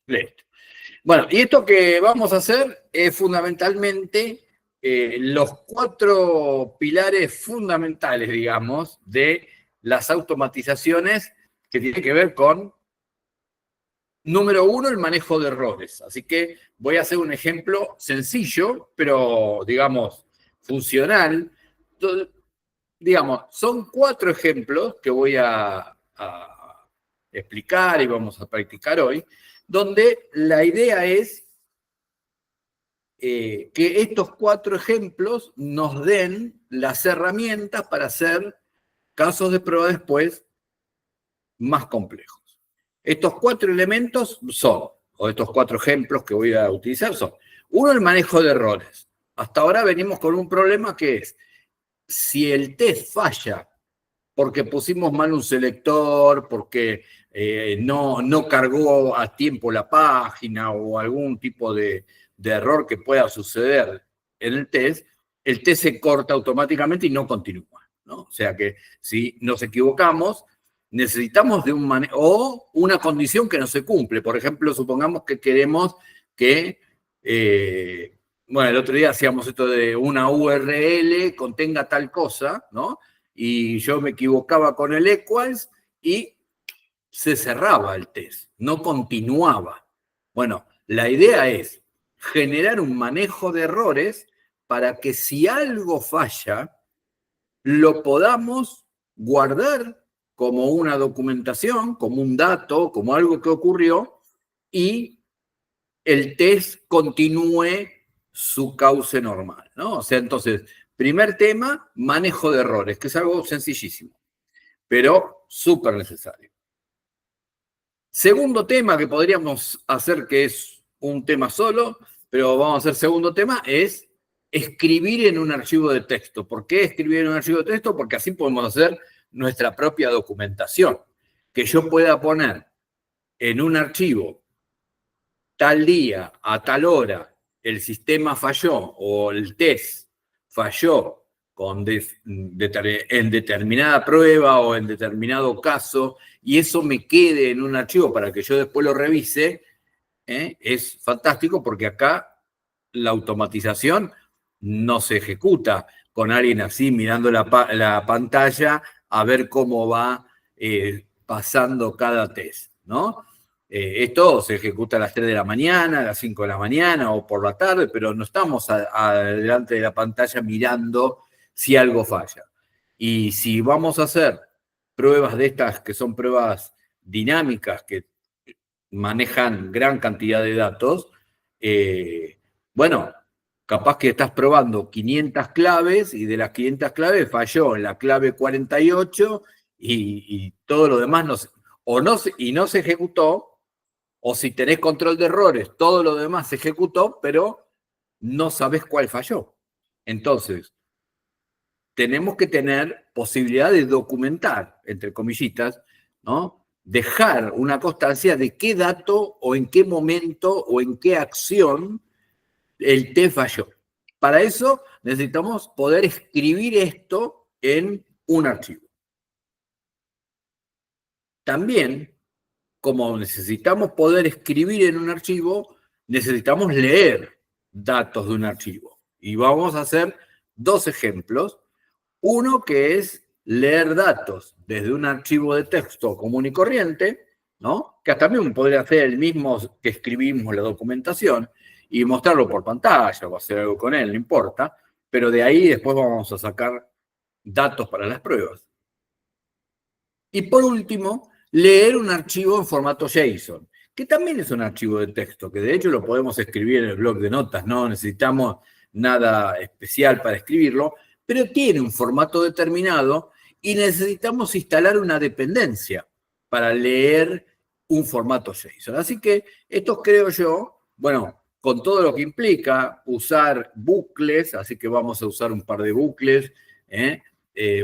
Listo. Bueno, y esto que vamos a hacer es fundamentalmente los 4 pilares fundamentales, digamos, de las automatizaciones que tienen que ver con, número 1, el manejo de errores. Así que voy a hacer un ejemplo sencillo, pero, digamos, funcional. Digamos, son 4 ejemplos que voy a explicar y vamos a practicar hoy, donde la idea es que estos 4 ejemplos nos den las herramientas para hacer casos de prueba después más complejos. Estos 4 elementos son, o estos 4 ejemplos que voy a utilizar son, 1, el manejo de errores. Hasta ahora venimos con un problema que es, si el test falla porque pusimos mal un selector, porque no cargó a tiempo la página o algún tipo de error que pueda suceder en el test se corta automáticamente y no continúa, ¿no? O sea que si nos equivocamos, necesitamos de un manejo, o una condición que no se cumple. Por ejemplo, supongamos que queremos que, bueno, el otro día hacíamos esto de una URL contenga tal cosa, ¿no? Y yo me equivocaba con el equals y se cerraba el test, no continuaba. Bueno, la idea es generar un manejo de errores para que si algo falla, lo podamos guardar como una documentación, como un dato, como algo que ocurrió, y el test continúe su cauce normal, ¿no? O sea, entonces, primer tema, manejo de errores, que es algo sencillísimo, pero súper necesario. Segundo tema que podríamos hacer, que es un tema solo, pero vamos a hacer segundo tema, es escribir en un archivo de texto. ¿Por qué escribir en un archivo de texto? Porque así podemos hacer nuestra propia documentación. Que yo pueda poner en un archivo tal día, a tal hora, el sistema falló o el test falló en determinada prueba o en determinado caso, y eso me quede en un archivo para que yo después lo revise, es fantástico porque acá la automatización no se ejecuta con alguien así mirando la pantalla a ver cómo va pasando cada test, ¿no? Esto se ejecuta a las 3 de la mañana, a las 5 de la mañana o por la tarde, pero no estamos delante de la pantalla mirando si algo falla. Y si vamos a hacer pruebas de estas que son pruebas dinámicas, que manejan gran cantidad de datos, bueno, capaz que estás probando 500 claves y de las 500 claves falló en la clave 48 y todo lo demás no se ejecutó, o si tenés control de errores, todo lo demás se ejecutó, pero no sabés cuál falló. Entonces, tenemos que tener posibilidad de documentar, entre comillitas, ¿no? Dejar una constancia de qué dato o en qué momento o en qué acción el test falló. Para eso necesitamos poder escribir esto en un archivo. También, como necesitamos poder escribir en un archivo, necesitamos leer datos de un archivo. Y vamos a hacer 2 ejemplos. Uno que es leer datos desde un archivo de texto común y corriente, ¿no? Que también podría ser el mismo que escribimos la documentación y mostrarlo por pantalla o hacer algo con él, no importa, pero de ahí después vamos a sacar datos para las pruebas. Y por último, leer un archivo en formato JSON, que también es un archivo de texto, que de hecho lo podemos escribir en el bloc de notas, no necesitamos nada especial para escribirlo, pero tiene un formato determinado y necesitamos instalar una dependencia para leer un formato JSON. Así que esto creo yo, bueno, con todo lo que implica usar bucles, así que vamos a usar un par de bucles,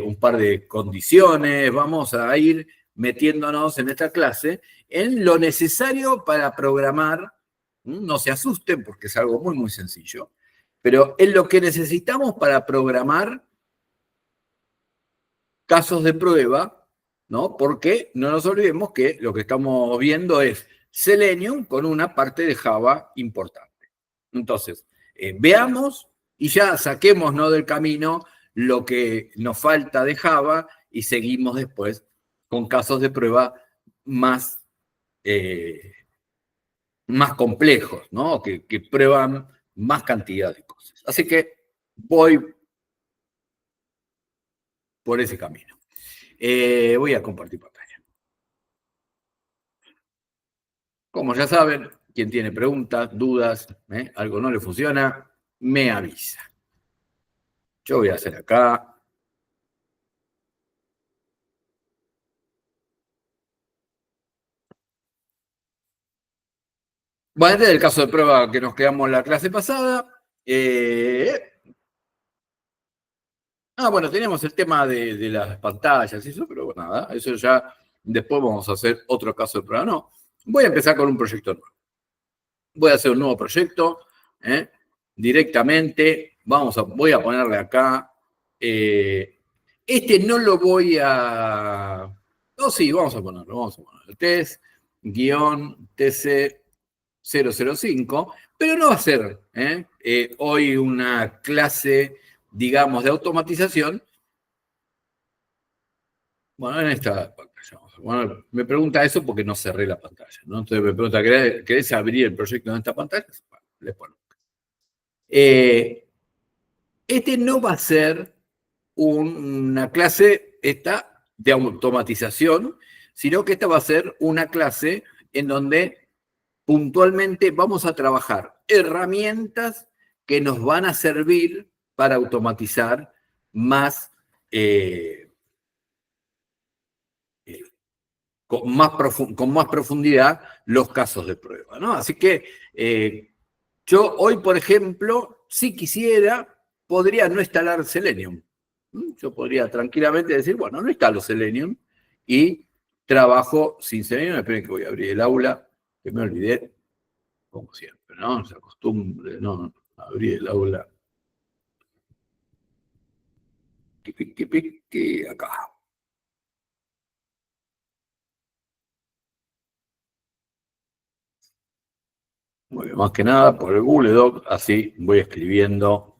un par de condiciones, vamos a ir metiéndonos en esta clase en lo necesario para programar, no se asusten porque es algo muy, muy sencillo, pero en lo que necesitamos para programar casos de prueba, ¿no? Porque no nos olvidemos que lo que estamos viendo es Selenium con una parte de Java importante. Entonces, veamos y ya saquemos, ¿no?, del camino lo que nos falta de Java y seguimos después con casos de prueba más, más complejos, ¿no?, que prueban más cantidad de cosas. Así que voy por ese camino. Voy a compartir pantalla. Como ya saben, quien tiene preguntas, dudas, algo no le funciona, me avisa. Yo voy a hacer acá. Bueno, este es el caso de prueba que nos quedamos en la clase pasada. Bueno, teníamos el tema de las pantallas y eso, pero bueno, nada, eso ya después vamos a hacer otro caso de prueba. No, voy a empezar con un proyecto nuevo. Voy a hacer un nuevo proyecto directamente. Voy a ponerle acá. Este no lo voy a... No, sí, vamos a ponerlo. Test-TC005, pero no va a ser hoy una clase, digamos, de automatización. Bueno, en esta pantalla. Bueno, me pregunta eso porque no cerré la pantalla, ¿no? Entonces me pregunta, ¿querés abrir el proyecto en esta pantalla? Bueno, les pongo. Este no va a ser una clase de automatización, sino que esta va a ser una clase en donde puntualmente vamos a trabajar herramientas que nos van a servir para automatizar más, con más profundidad los casos de prueba, ¿no? Así que yo hoy, por ejemplo, si quisiera, podría no instalar Selenium. Yo podría tranquilamente decir, bueno, no instalo Selenium y trabajo sin Selenium. Esperen que voy a abrir el aula, que me olvidé, como siempre, ¿no? Se acostumbre, no, abrir el aula. Acá. Muy bien, más que nada por el Google Doc, así voy escribiendo.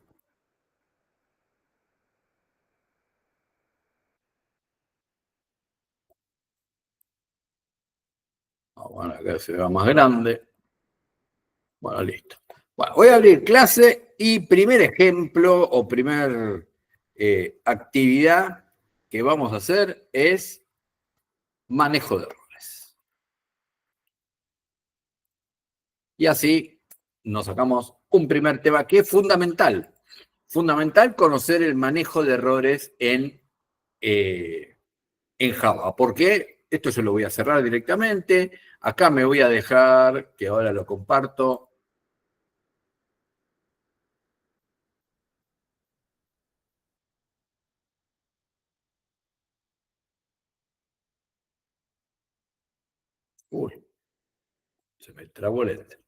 Bueno, acá se vea más grande. Bueno, listo. Bueno, voy a abrir clase y primer ejemplo o primer actividad que vamos a hacer es manejo de errores. Y así nos sacamos un primer tema que es fundamental. Fundamental conocer el manejo de errores en Java. ¿Por qué? Esto yo lo voy a cerrar directamente. Acá me voy a dejar, que ahora lo comparto. Uy, se me trabó el enter.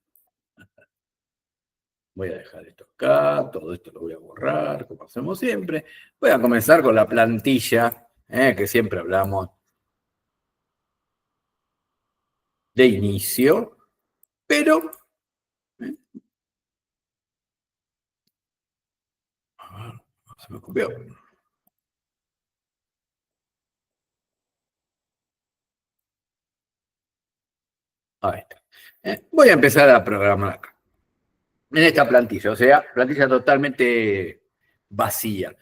Voy a dejar esto acá, todo esto lo voy a borrar, como hacemos siempre. Voy a comenzar con la plantilla, que siempre hablamos de inicio, pero... se me copió. Ahí está. Voy a empezar a programar acá, en esta plantilla, o sea, plantilla totalmente vacía.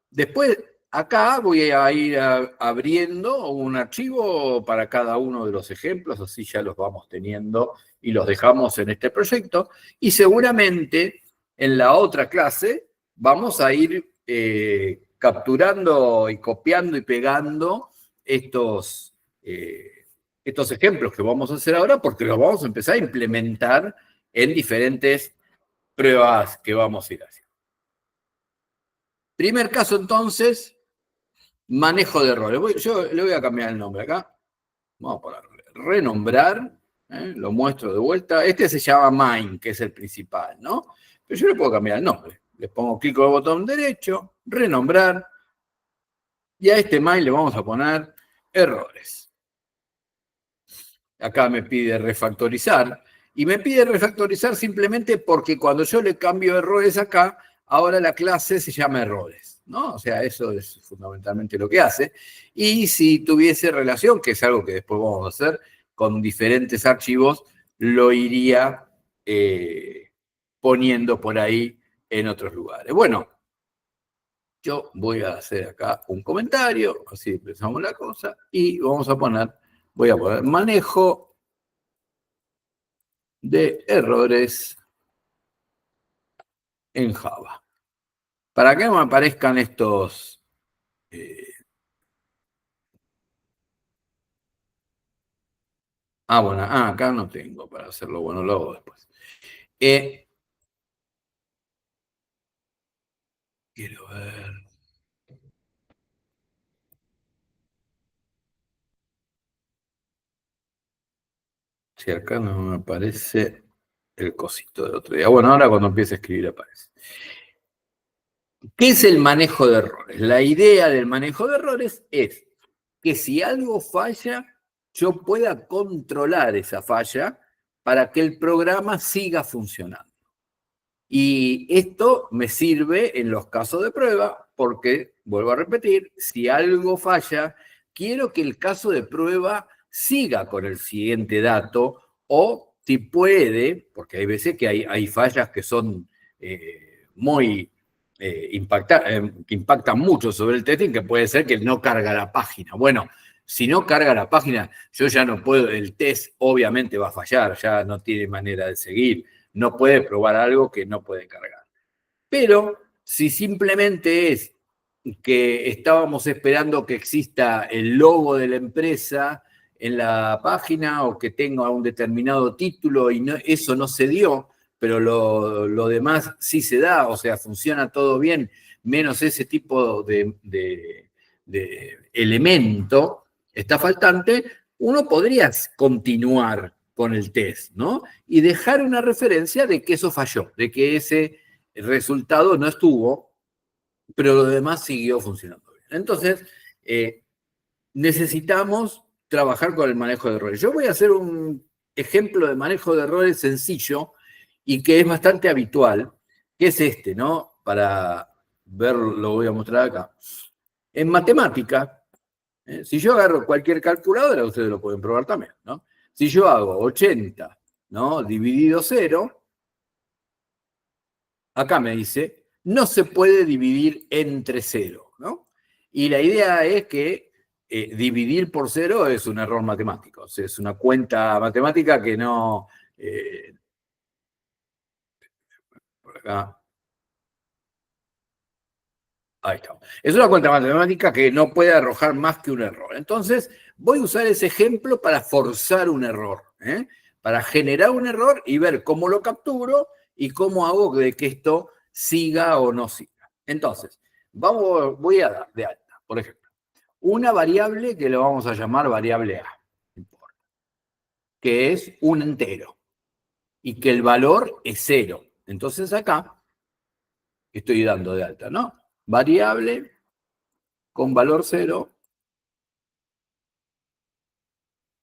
Después, acá voy a ir abriendo un archivo para cada uno de los ejemplos, así ya los vamos teniendo y los dejamos en este proyecto. Y seguramente en la otra clase vamos a ir capturando y copiando y pegando estos ejemplos que vamos a hacer ahora, porque los vamos a empezar a implementar en diferentes pruebas que vamos a ir haciendo. Primer caso, entonces, manejo de errores. Yo le voy a cambiar el nombre acá. Vamos a ponerle renombrar. Lo muestro de vuelta. Este se llama main, que es el principal, ¿no? Pero yo le puedo cambiar el nombre. Le pongo clic con el botón derecho, renombrar. Y a este main le vamos a poner errores. acá me pide refactorizar, y me pide refactorizar simplemente porque cuando yo le cambio errores acá, ahora la clase se llama errores, ¿no? O sea, eso es fundamentalmente lo que hace. Y si tuviese relación, que es algo que después vamos a hacer, con diferentes archivos, lo iría poniendo por ahí en otros lugares. Bueno, yo voy a hacer acá un comentario, así empezamos la cosa, y vamos a poner, voy a poner manejo de errores en Java. Para que me aparezcan estos... bueno, acá no tengo para hacerlo, bueno, lo hago después. Quiero ver... Si acá no me aparece el cosito del otro día. Bueno, ahora cuando empiece a escribir aparece. ¿Qué es el manejo de errores? La idea del manejo de errores es que si algo falla, yo pueda controlar esa falla para que el programa siga funcionando. Y esto me sirve en los casos de prueba porque, vuelvo a repetir, si algo falla, quiero que el caso de prueba siga con el siguiente dato o si puede, porque hay veces que hay fallas que son muy que impactan mucho sobre el testing, que puede ser que no carga la página. Bueno, si no carga la página, yo ya no puedo, el test obviamente va a fallar, ya no tiene manera de seguir, no puede probar algo que no puede cargar. Pero si simplemente es que estábamos esperando que exista el logo de la empresa en la página o que tenga un determinado título y eso no se dio, pero lo demás sí se da, o sea, funciona todo bien, menos ese tipo de elemento está faltante, uno podría continuar con el test, ¿no? Y dejar una referencia de que eso falló, de que ese resultado no estuvo, pero lo demás siguió funcionando bien. Entonces, necesitamos trabajar con el manejo de errores. Yo voy a hacer un ejemplo de manejo de errores sencillo y que es bastante habitual, que es este, ¿no? Para verlo, lo voy a mostrar acá. En matemática, si yo agarro cualquier calculadora, ustedes lo pueden probar también, ¿no? Si yo hago 80, ¿no? Dividido 0, acá me dice, no se puede dividir entre 0, ¿no? Y la idea es que dividir por 0 es un error matemático, o sea, es una cuenta matemática que no... por acá. Ahí está. Es una cuenta matemática que no puede arrojar más que un error. Entonces, voy a usar ese ejemplo para forzar un error, para generar un error y ver cómo lo capturo y cómo hago de que esto siga o no siga. Entonces, voy a dar de alta, por ejemplo, una variable que lo vamos a llamar variable A, que es un entero y que el valor es 0. Entonces acá estoy dando de alta, ¿no? Variable con valor 0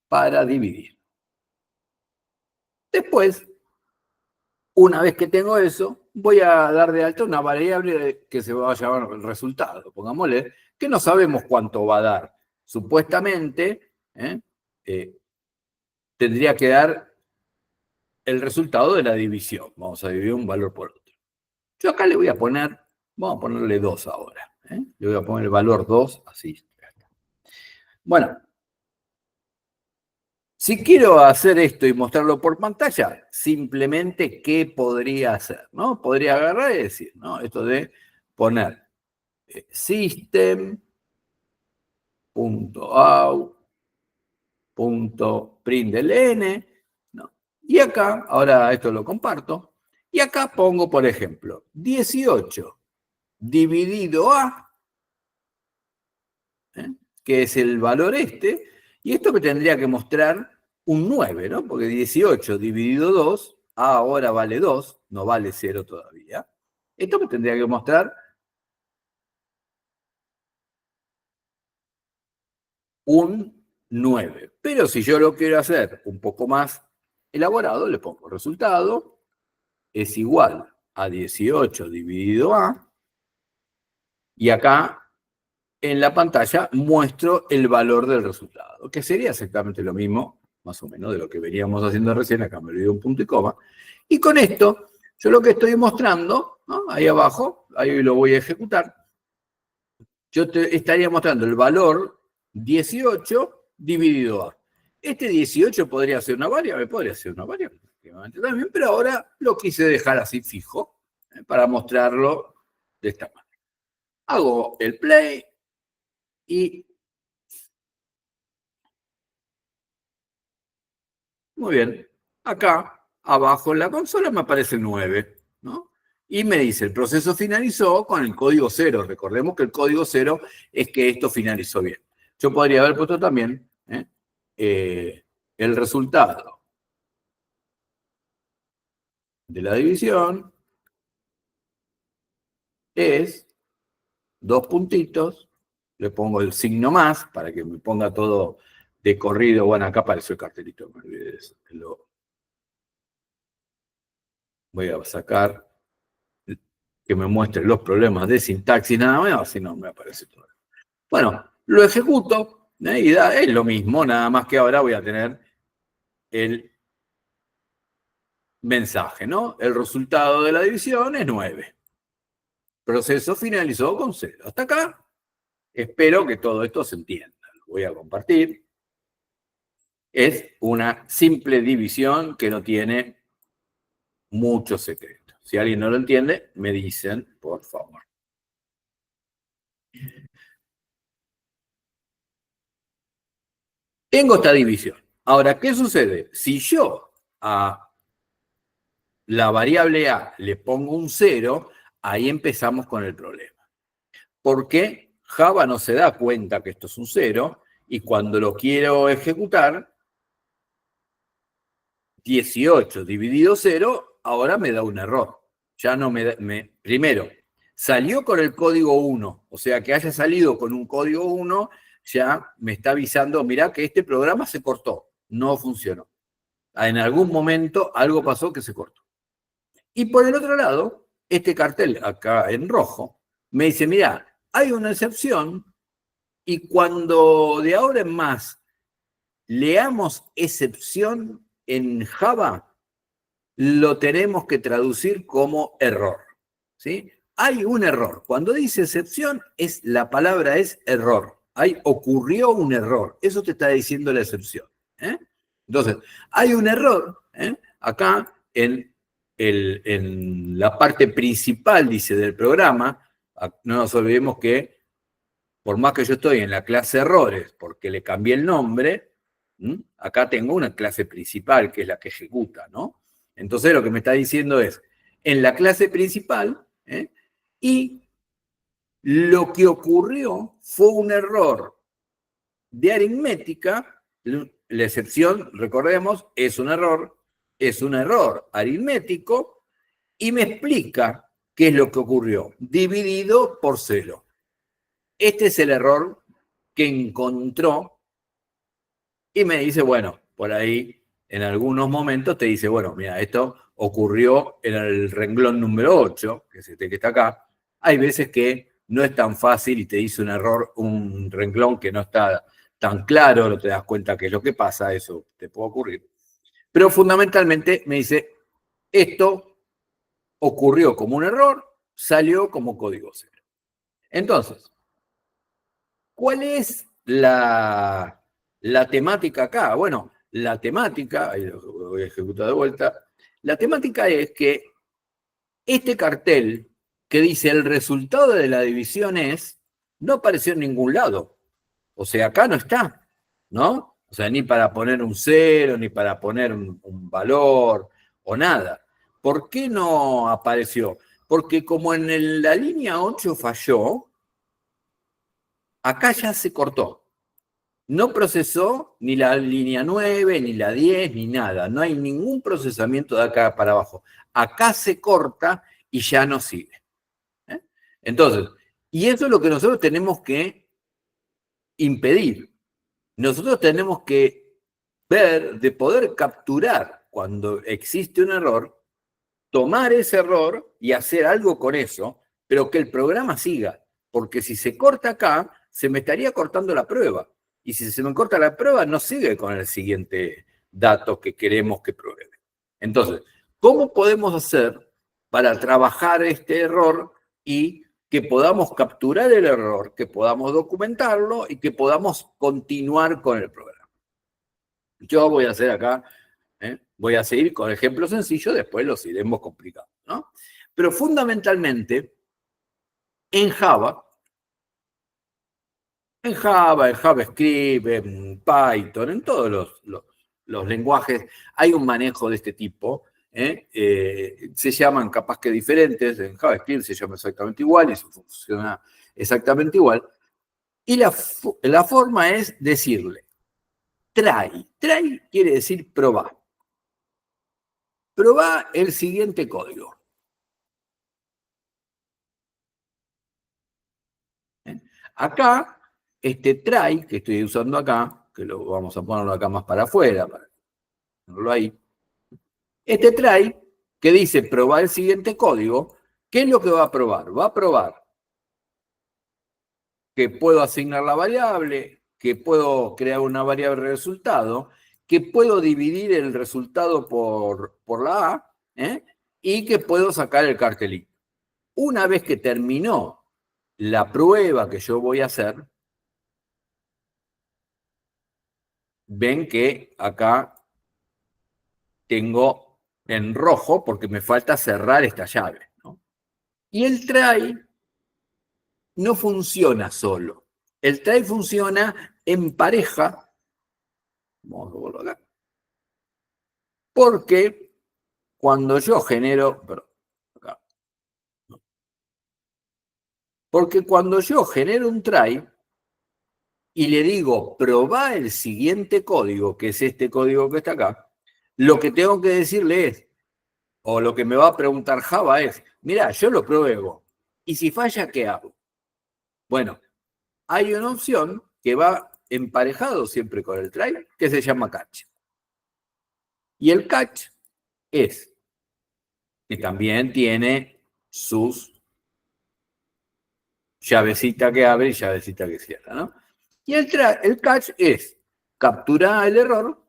para dividir. Después, una vez que tengo eso, voy a dar de alta una variable que se va a llamar el resultado, pongámosle, que no sabemos cuánto va a dar. Supuestamente, tendría que dar el resultado de la división. Vamos a dividir un valor por otro. Yo acá le voy a poner, vamos a ponerle 2 ahora. Le voy a poner el valor 2, así. Bueno, si quiero hacer esto y mostrarlo por pantalla, simplemente, ¿qué podría hacer? ¿No? Podría agarrar y decir, ¿no? Esto de poner system.out.println, ¿no? Y acá, ahora esto lo comparto, y acá pongo, por ejemplo, 18 dividido a, que es el valor este, y esto me tendría que mostrar un 9, ¿no? Porque 18 dividido 2, A ahora vale 2, no vale 0 todavía. Esto me tendría que mostrar un 9. Pero si yo lo quiero hacer un poco más elaborado, le pongo resultado es igual a 18 dividido a, y acá en la pantalla muestro el valor del resultado, que sería exactamente lo mismo, más o menos, de lo que veníamos haciendo recién. Acá me olvidé un punto y coma. Y con esto, yo lo que estoy mostrando, ¿no? Ahí abajo, ahí lo voy a ejecutar, yo te estaría mostrando el valor 18 dividido a. Este 18 podría ser una variable, también, pero ahora lo quise dejar así fijo, para mostrarlo de esta manera. Hago el play y... Muy bien. Acá, abajo en la consola me aparece 9, ¿no? Y me dice, el proceso finalizó con el código 0. Recordemos que el código 0 es que esto finalizó bien. Yo podría haber puesto también el resultado de la división es 2 puntitos, le pongo el signo más para que me ponga todo de corrido. Bueno, acá apareció el cartelito, me olvidé de eso. Voy a sacar que me muestre los problemas de sintaxis nada más, si no me aparece todo. Bueno, lo ejecuto, y es lo mismo, nada más que ahora voy a tener el mensaje, ¿no? El resultado de la división es 9. Proceso finalizó con 0. Hasta acá, espero que todo esto se entienda. Lo voy a compartir. Es una simple división que no tiene mucho secreto. Si alguien no lo entiende, me dicen, por favor. Tengo esta división. Ahora, ¿qué sucede? Si yo a la variable a le pongo un 0, ahí empezamos con el problema. Porque Java no se da cuenta que esto es un 0, y cuando lo quiero ejecutar, 18 dividido 0, ahora me da un error. Ya no primero, salió con el código 1, o sea, que haya salido con un código 1, ya me está avisando, mirá que este programa se cortó, no funcionó. En algún momento algo pasó que se cortó. Y por el otro lado, este cartel acá en rojo me dice, mira, hay una excepción, y cuando de ahora en más leamos excepción en Java, lo tenemos que traducir como error, ¿sí? Hay un error. Cuando dice excepción, la palabra es error. Ocurrió un error. Eso te está diciendo la excepción. Entonces, hay un error acá en la parte principal, dice, del programa. No nos olvidemos que, por más que yo estoy en la clase errores, porque le cambié el nombre, acá tengo una clase principal, que es la que ejecuta, ¿no? Entonces lo que me está diciendo es, en la clase principal, y lo que ocurrió fue un error de aritmética. La excepción, recordemos, es un error aritmético, y me explica qué es lo que ocurrió, dividido por 0. Este es el error que encontró, y me dice, bueno, por ahí en algunos momentos te dice, bueno, mira, esto ocurrió en el renglón número 8, que es este que está acá. Hay veces que no es tan fácil y te dice un error, un renglón que no está tan claro, no te das cuenta qué es lo que pasa, eso te puede ocurrir. Pero fundamentalmente me dice, esto ocurrió como un error, salió como código 0. Entonces, ¿cuál es la temática acá? Bueno, la temática, ahí lo voy a ejecutar de vuelta, la temática es que este cartel que dice el resultado de la división es, no apareció en ningún lado. O sea, acá no está, ¿no? O sea, ni para poner un 0, ni para poner un valor, o nada. ¿Por qué no apareció? Porque como en la línea 8 falló, acá ya se cortó. No procesó ni la línea 9, ni la 10, ni nada. No hay ningún procesamiento de acá para abajo. Acá se corta y ya no sigue. Entonces, y eso es lo que nosotros tenemos que impedir. nosotros tenemos que ver de poder capturar cuando existe un error, tomar ese error y hacer algo con eso, pero que el programa siga. Porque si se corta acá, se me estaría cortando la prueba. Y si se me corta la prueba, no sigue con el siguiente dato que queremos que pruebe. Entonces, ¿cómo podemos hacer para trabajar este error y que podamos capturar el error, que podamos documentarlo y que podamos continuar con el programa? Yo voy a hacer acá, voy a seguir con ejemplos sencillos, después los iremos complicando, ¿no? Pero fundamentalmente, en Java, en JavaScript, en Python, en todos los lenguajes, hay un manejo de este tipo. Se llaman capaz que diferentes, en JavaScript se llama exactamente igual y funciona exactamente igual. Y la forma es decirle, try. Try quiere decir probar. Probá el siguiente código. Acá, este try que estoy usando acá, que lo vamos a ponerlo acá más para afuera, para ponerlo ahí. Este try que dice probar el siguiente código, ¿qué es lo que va a probar? Va a probar que puedo asignar la variable, que puedo crear una variable resultado, que puedo dividir el resultado por la A, y que puedo sacar el cartelito. Una vez que terminó la prueba que yo voy a hacer, ven que acá tengo en rojo porque me falta cerrar esta llave, ¿no? Y el try no funciona solo. El try funciona en pareja, vamos a volver acá, porque cuando yo genero, perdón, acá, porque cuando yo genero un try y le digo probá el siguiente código, que es este código que está acá, lo que tengo que decirle es, o lo que me va a preguntar Java es, mira, yo lo pruebo, y si falla, ¿qué hago? Bueno, hay una opción que va emparejado siempre con el try, que se llama catch. Y el catch es que también tiene sus llavecita que abre y llavecita que cierra, ¿no? Y el catch es capturar el error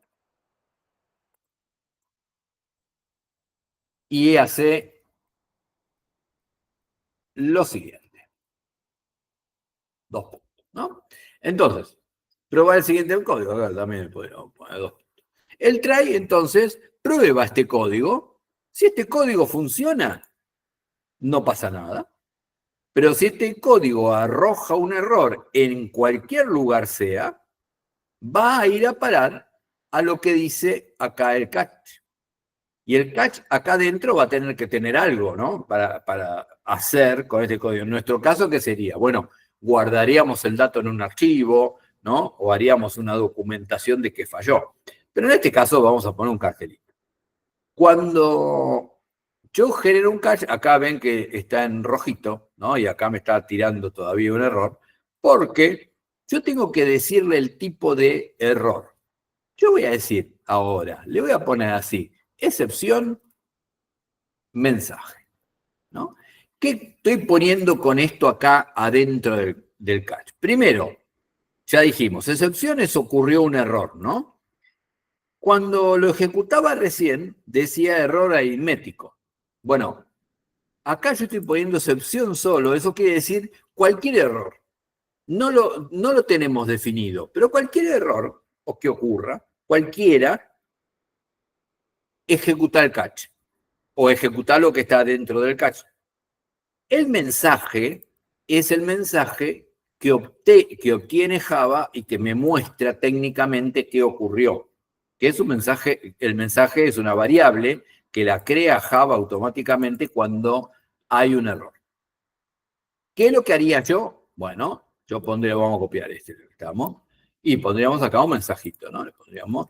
y hace lo siguiente. 2 puntos, ¿no? Entonces, probar el siguiente código. Acá también podemos poner 2 puntos. El try, entonces, prueba este código. Si este código funciona, no pasa nada. Pero si este código arroja un error en cualquier lugar sea, va a ir a parar a lo que dice acá el catch. Y el catch acá adentro va a tener que tener algo, ¿no? Para hacer con este código. En nuestro caso, ¿qué sería? Bueno, guardaríamos el dato en un archivo, ¿no? O haríamos una documentación de que falló. Pero en este caso vamos a poner un cartelito. Cuando yo genero un catch, acá ven que está en rojito, ¿no? Y acá me está tirando todavía un error, porque yo tengo que decirle el tipo de error. Yo voy a decir ahora, le voy a poner así, excepción, mensaje, ¿no? ¿Qué estoy poniendo con esto acá adentro del catch? Primero, ya dijimos, excepciones ocurrió un error, ¿no? Cuando lo ejecutaba recién, decía error aritmético. Bueno, acá yo estoy poniendo excepción solo, eso quiere decir cualquier error. No lo tenemos definido, pero cualquier error o que ocurra, cualquiera, ejecuta el catch o ejecutar lo que está dentro del catch. El mensaje es el mensaje que obtiene Java y que me muestra técnicamente qué ocurrió. Que es un mensaje, el mensaje es una variable que la crea Java automáticamente cuando hay un error. ¿Qué es lo que haría yo? Bueno, yo pondría, vamos a copiar este, estamos, y pondríamos acá un mensajito, ¿no? Le pondríamos,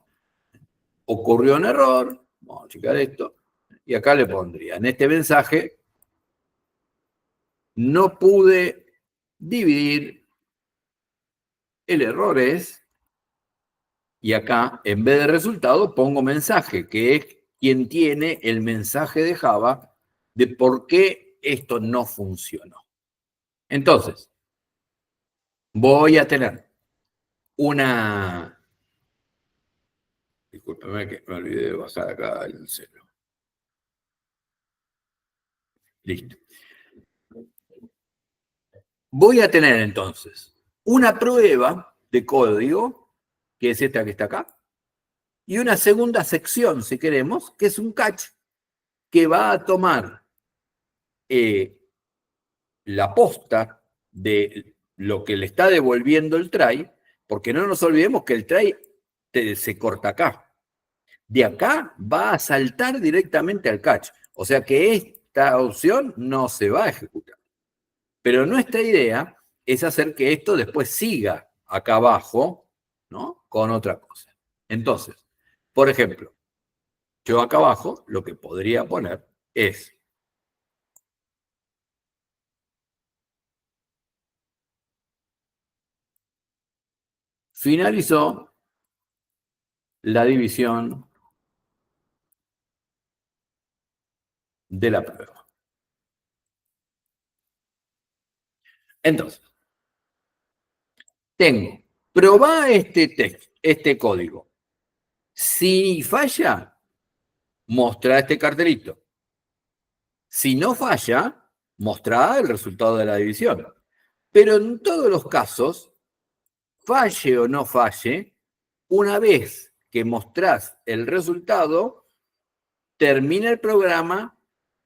ocurrió un error, vamos a checar esto, y acá le pondría, en este mensaje, no pude dividir, el error es Y acá, en vez de resultado, pongo mensaje, que es quien tiene el mensaje de Java de por qué esto no funcionó. Entonces, voy a tener una... Discúlpeme que me olvidé de bajar acá el celo. Listo. Voy a tener entonces una prueba de código, que es esta que está acá, y una segunda sección, si queremos, que es un catch, que va a tomar la posta de lo que le está devolviendo el try, porque no nos olvidemos que el try se corta acá. De acá va a saltar directamente al catch. O sea que esta opción no se va a ejecutar. Pero nuestra idea es hacer que esto después siga acá abajo, ¿no? Con otra cosa. Entonces, por ejemplo, yo acá abajo lo que podría poner es finalizó la división de la prueba. Entonces, tengo, probá este código. Si falla, mostrá este cartelito. Si no falla, mostrá el resultado de la división. Pero en todos los casos, falle o no falle, una vez que mostrás el resultado, termina el programa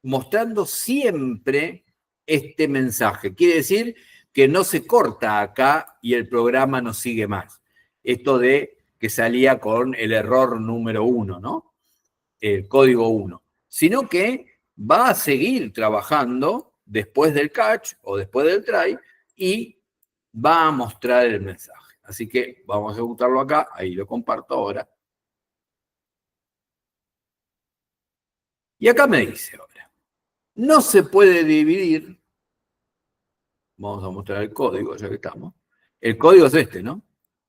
mostrando siempre este mensaje. Quiere decir que no se corta acá y el programa no sigue más. Esto de que salía con el error número 1, ¿no? El código 1. Sino que va a seguir trabajando después del catch o después del try y va a mostrar el mensaje. Así que vamos a ejecutarlo acá, ahí lo comparto ahora. Y acá me dice ahora, no se puede dividir, vamos a mostrar el código ya que estamos, el código es este, ¿no?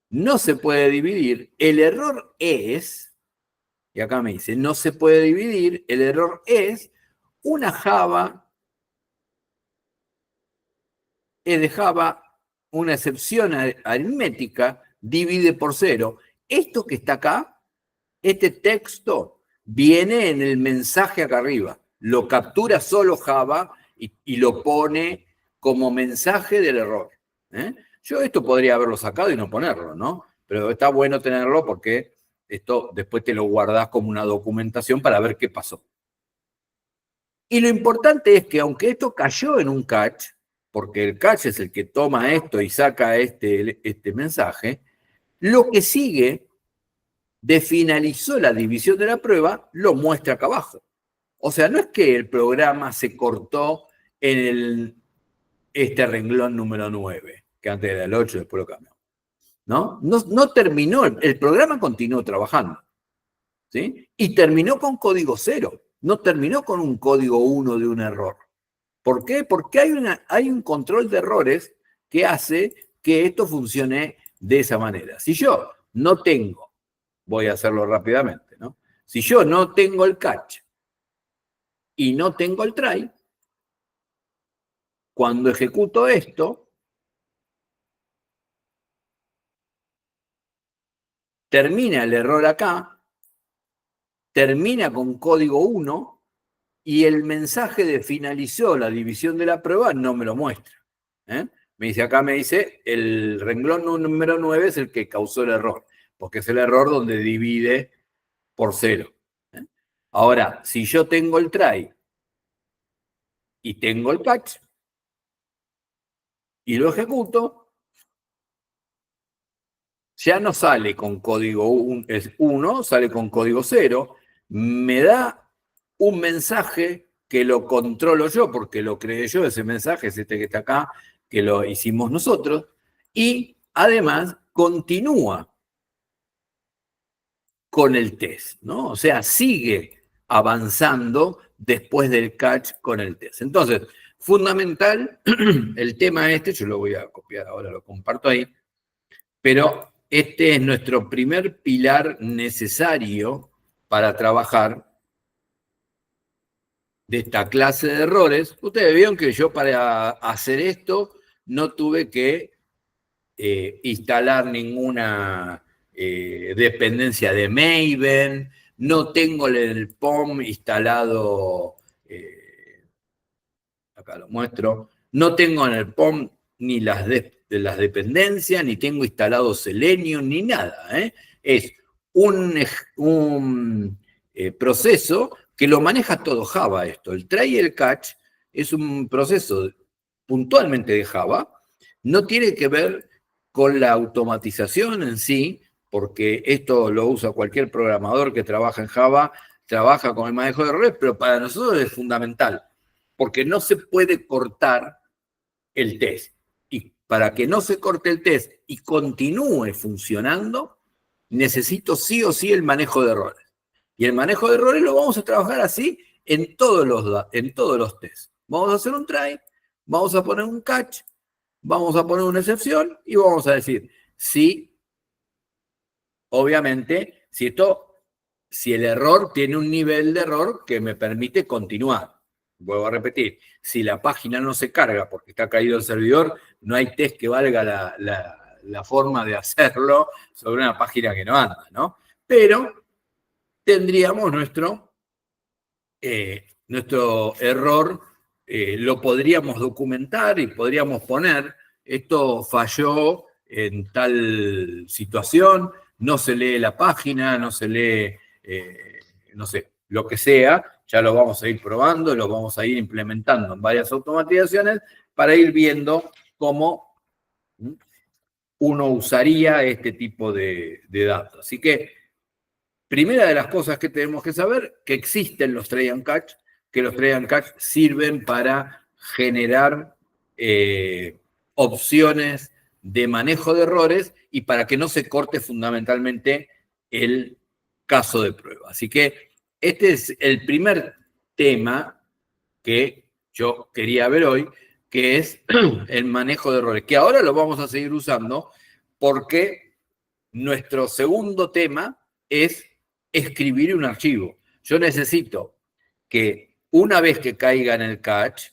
No se puede dividir, el error es, y acá me dice, no se puede dividir, el error es una Java, es de Java, una excepción aritmética, divide por 0. Esto que está acá, este texto, viene en el mensaje acá arriba. Lo captura solo Java y lo pone como mensaje del error. Yo esto podría haberlo sacado y no ponerlo, ¿no? Pero está bueno tenerlo porque esto después te lo guardás como una documentación para ver qué pasó. Y lo importante es que aunque esto cayó en un catch, porque el catch es el que toma esto y saca este mensaje, lo que sigue de finalizó la división de la prueba, lo muestra acá abajo. O sea, no es que el programa se cortó en este renglón número 9, que antes era el 8, después lo cambió. No terminó, el programa continuó trabajando. ¿Sí? Y terminó con código 0, no terminó con un código 1 de un error. ¿Por qué? Porque hay un control de errores que hace que esto funcione de esa manera. Si yo no tengo, voy a hacerlo rápidamente, ¿no? Si yo no tengo el catch y no tengo el try, cuando ejecuto esto, termina el error acá, termina con código 1 y el mensaje de finalizó la división de la prueba no me lo muestra. Me dice, acá me dice, el renglón número 9 es el que causó el error, porque es el error donde divide por 0. Ahora, si yo tengo el try y tengo el catch y lo ejecuto, ya no sale con código 1, sale con código 0, me da un mensaje que lo controlo yo, porque lo creé yo, ese mensaje es este que está acá, que lo hicimos nosotros, y además continúa con el test, ¿no? O sea, sigue avanzando después del catch con el test. Entonces, fundamental, el tema este, yo lo voy a copiar ahora, lo comparto ahí, pero este es nuestro primer pilar necesario para trabajar de esta clase de errores. Ustedes vieron que yo para hacer esto no tuve que instalar ninguna dependencia de Maven, no tengo el POM instalado, acá lo muestro, no tengo en el POM ni las dependencias, ni tengo instalado Selenium, ni nada. Es un proceso que lo maneja todo Java esto. El try y el catch es un proceso puntualmente de Java, no tiene que ver con la automatización en sí, porque esto lo usa cualquier programador que trabaja en Java, trabaja con el manejo de errores, pero para nosotros es fundamental, porque no se puede cortar el test. Y para que no se corte el test y continúe funcionando, necesito sí o sí el manejo de errores. Y el manejo de errores lo vamos a trabajar así en todos los tests. Vamos a hacer un try, vamos a poner un catch, vamos a poner una excepción y vamos a decir si, obviamente, si el error tiene un nivel de error que me permite continuar. Vuelvo a repetir, si la página no se carga porque está caído el servidor, no hay test que valga la forma de hacerlo sobre una página que no anda, ¿no? Pero tendríamos nuestro error, lo podríamos documentar y podríamos poner, esto falló en tal situación, no se lee la página, no se lee, no sé, lo que sea, ya lo vamos a ir probando, lo vamos a ir implementando en varias automatizaciones para ir viendo cómo uno usaría este tipo de datos. Así que, primera de las cosas que tenemos que saber, que existen los try and catch, que los try and catch sirven para generar opciones de manejo de errores y para que no se corte fundamentalmente el caso de prueba. Así que este es el primer tema que yo quería ver hoy, que es el manejo de errores, que ahora lo vamos a seguir usando porque nuestro segundo tema es escribir un archivo. Yo necesito que una vez que caiga en el catch,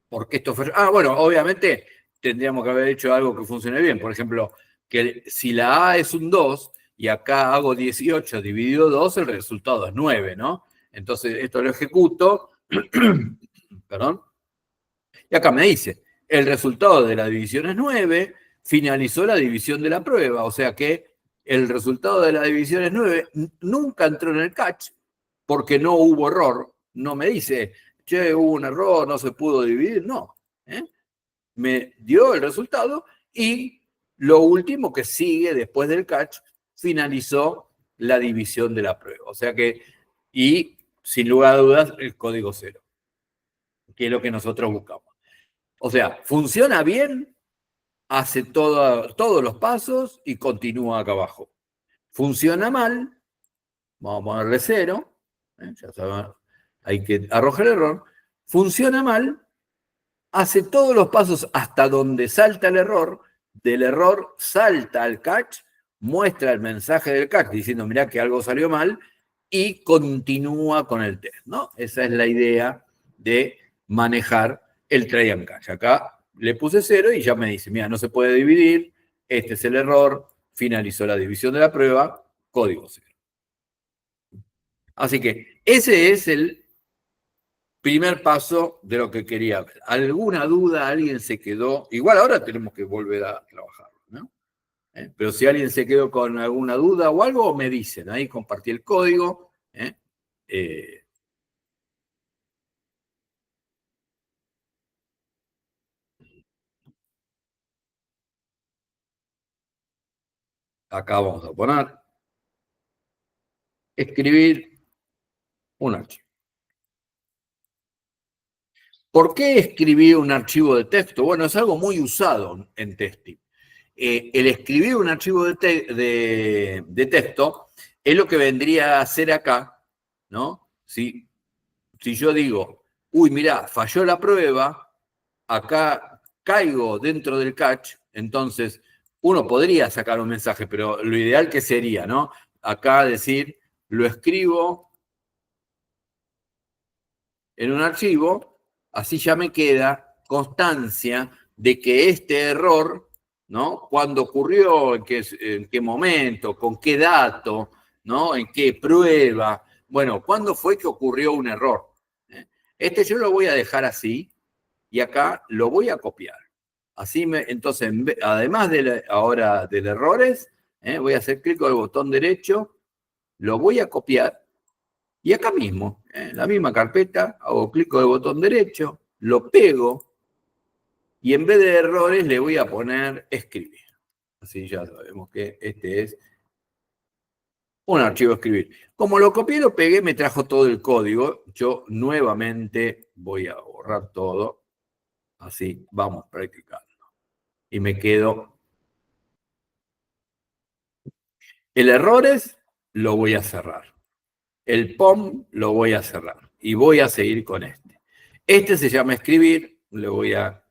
porque esto fue... bueno, obviamente tendríamos que haber hecho algo que funcione bien. Por ejemplo, que si la A es un 2 y acá hago 18 dividido 2, el resultado es 9, ¿no? Entonces esto lo ejecuto, perdón, y acá me dice, el resultado de la división es 9, finalizó la división de la prueba, o sea que el resultado de la división es 9, nunca entró en el catch porque no hubo error, no me dice, che, hubo un error, no se pudo dividir, no. Me dio el resultado y lo último que sigue después del catch, finalizó la división de la prueba. O sea que, y sin lugar a dudas, el código 0, que es lo que nosotros buscamos. O sea, funciona bien, hace todos los pasos y continúa acá abajo. Funciona mal, vamos a ponerle 0, ya saben, hay que arrojar el error. Funciona mal, hace todos los pasos hasta donde salta el error, del error salta al catch, muestra el mensaje del catch diciendo, mirá que algo salió mal, y continúa con el test, ¿no? Esa es la idea de manejar el try and catch. Acá le puse 0 y ya me dice, mira, no se puede dividir, este es el error, finalizó la división de la prueba, código 0. Así que ese es el primer paso de lo que quería ver. ¿Alguna duda? ¿Alguien se quedó? Igual ahora tenemos que volver a trabajarlo, ¿no? Pero si alguien se quedó con alguna duda o algo, me dicen. Ahí compartí el código. Acá vamos a poner escribir un archivo. ¿Por qué escribir un archivo de texto? Bueno, es algo muy usado en testing. El escribir un archivo de texto es lo que vendría a hacer acá, ¿no? Si yo digo, uy, mirá, falló la prueba, acá caigo dentro del catch, entonces uno podría sacar un mensaje, pero lo ideal que sería, ¿no? Acá decir, lo escribo en un archivo, así ya me queda constancia de que este error, ¿no? Cuándo ocurrió, en qué momento, con qué dato, ¿no? En qué prueba. Bueno, ¿cuándo fue que ocurrió un error? Este yo lo voy a dejar así y acá lo voy a copiar. Así entonces, además ahora del errores, voy a hacer clic con el botón derecho, lo voy a copiar y acá mismo, en la misma carpeta, hago clic con el botón derecho, lo pego y en vez de errores le voy a poner escribir. Así ya sabemos que este es un archivo escribir. Como lo copié y lo pegué, me trajo todo el código. Yo nuevamente voy a borrar todo. Así vamos practicando. Y me quedo. El errores lo voy a cerrar. El POM lo voy a cerrar. Y voy a seguir con este. Este se llama escribir. Le voy a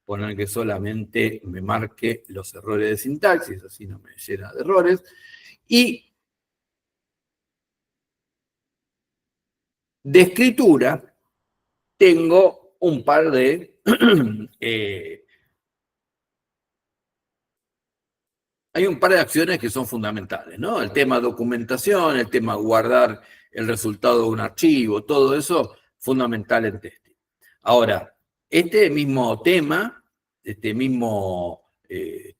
poner que solamente me marque los errores de sintaxis, así no me llena de errores. Y de escritura tengo un par de... hay un par de acciones que son fundamentales, ¿no? El tema documentación, el tema guardar el resultado de un archivo, todo eso fundamental en testing. Ahora, este mismo tema,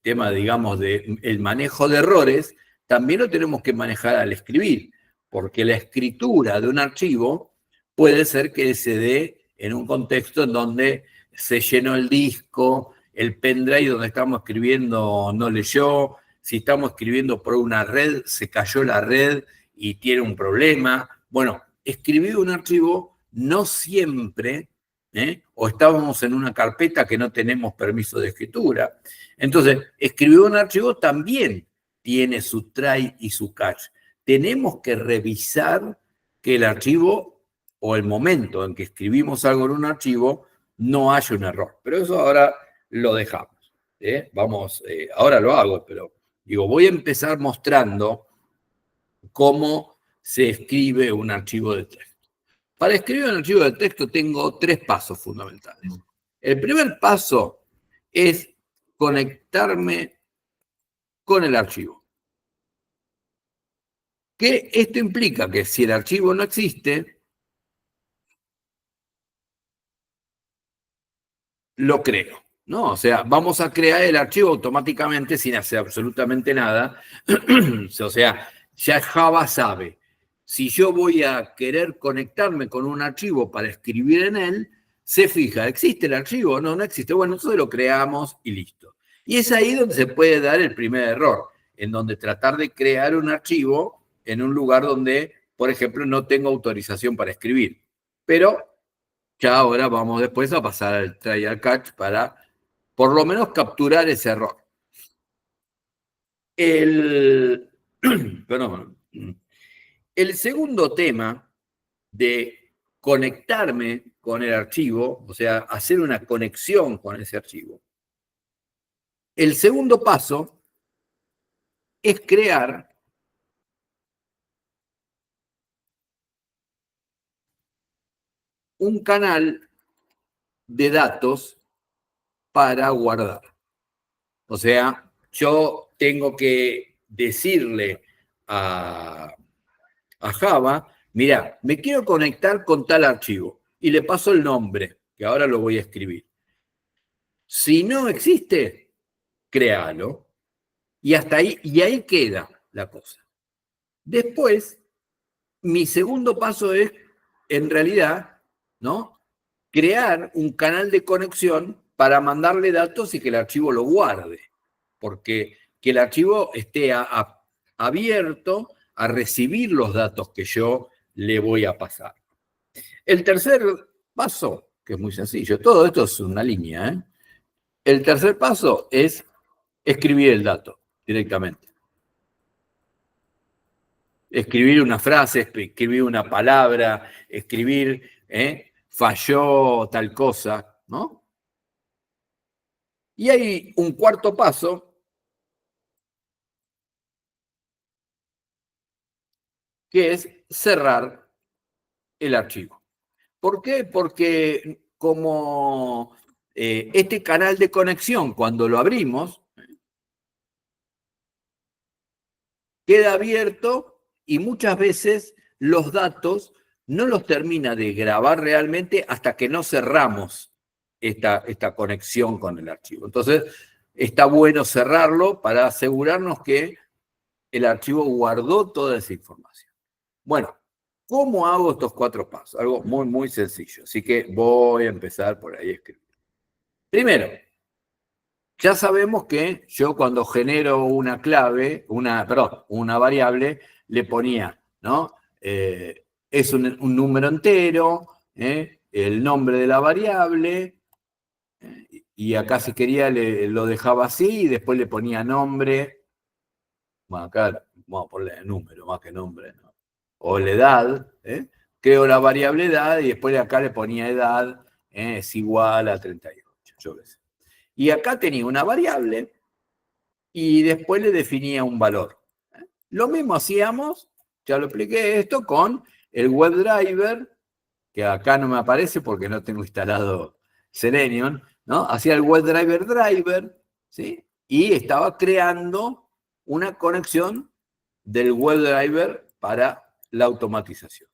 tema, digamos, de el manejo de errores, también lo tenemos que manejar al escribir, porque la escritura de un archivo puede ser que se dé en un contexto en donde se llenó el disco, el pendrive donde estamos escribiendo no leyó, si estamos escribiendo por una red, se cayó la red y tiene un problema. Bueno, escribir un archivo no siempre, o estábamos en una carpeta que no tenemos permiso de escritura. Entonces, escribir un archivo también tiene su try y su catch. Tenemos que revisar que el archivo o el momento en que escribimos algo en un archivo no haya un error. Pero eso ahora lo dejamos. Vamos, ahora lo hago, pero digo, voy a empezar mostrando cómo se escribe un archivo de texto. Para escribir un archivo de texto tengo 3 pasos fundamentales. El primer paso es conectarme con el archivo. Que esto implica que si el archivo no existe, lo creo, ¿no? O sea, vamos a crear el archivo automáticamente sin hacer absolutamente nada. O sea, ya Java sabe. Si yo voy a querer conectarme con un archivo para escribir en él, se fija, ¿existe el archivo? No, no existe. Bueno, entonces lo creamos y listo. Y es ahí donde se puede dar el primer error, en donde tratar de crear un archivo en un lugar donde, por ejemplo, no tengo autorización para escribir. Pero ya ahora vamos después a pasar al try and catch para por lo menos capturar ese error. Perdón. El segundo tema de conectarme con el archivo, o sea, hacer una conexión con ese archivo. El segundo paso es crear un canal de datos para guardar. O sea, yo tengo que decirle a Java, mira, me quiero conectar con tal archivo y le paso el nombre, que ahora lo voy a escribir. Si no existe, créalo y hasta ahí, y ahí queda la cosa. Después, mi segundo paso es, en realidad, ¿no? Crear un canal de conexión para mandarle datos y que el archivo lo guarde. Porque que el archivo esté abierto a recibir los datos que yo le voy a pasar. El tercer paso, que es muy sencillo, todo esto es una línea, ¿eh? El tercer paso es escribir el dato directamente. Escribir una frase, escribir una palabra, escribir, falló tal cosa, ¿no? Y hay un cuarto paso que es cerrar el archivo. ¿Por qué? Porque como este canal de conexión, cuando lo abrimos, queda abierto y muchas veces los datos no los termina de grabar realmente hasta que no cerramos esta conexión con el archivo. Entonces, está bueno cerrarlo para asegurarnos que el archivo guardó toda esa información. Bueno, ¿cómo hago estos 4 pasos? Algo muy, muy sencillo. Así que voy a empezar por ahí a escribir. Primero, ya sabemos que yo cuando genero una clave, una variable, le ponía, ¿no? Es un número entero, el nombre de la variable, y acá si quería lo dejaba así y después le ponía nombre. Bueno, acá vamos a ponerle número más que nombre, ¿no? O la edad, creo la variable edad y después acá le ponía edad, es igual a 38, yo qué sé. Y acá tenía una variable y después le definía un valor. Lo mismo hacíamos, ya lo expliqué esto, con el WebDriver, que acá no me aparece porque no tengo instalado Selenium, ¿no? Hacía el WebDriver, ¿sí? Y estaba creando una conexión del WebDriver para la automatización.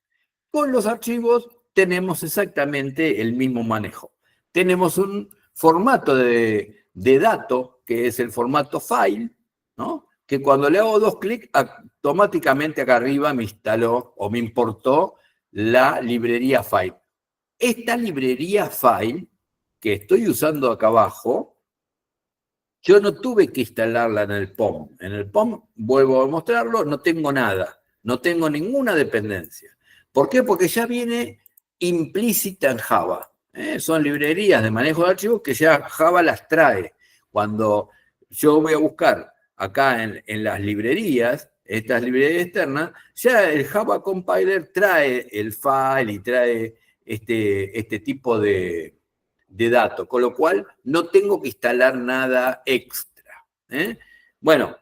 Con los archivos tenemos exactamente el mismo manejo. Tenemos un formato de dato, que es el formato file, ¿no? Que cuando le hago 2 clics, automáticamente acá arriba me instaló o me importó la librería file. Esta librería file que estoy usando acá abajo, yo no tuve que instalarla en el POM. En el POM, vuelvo a mostrarlo, no tengo nada, no tengo ninguna dependencia. ¿Por qué? Porque ya viene implícita en Java. Son librerías de manejo de archivos que ya Java las trae. Cuando yo voy a buscar acá en las librerías, estas librerías externas, ya el Java Compiler trae el file y trae este tipo de datos, con lo cual no tengo que instalar nada extra. Bueno,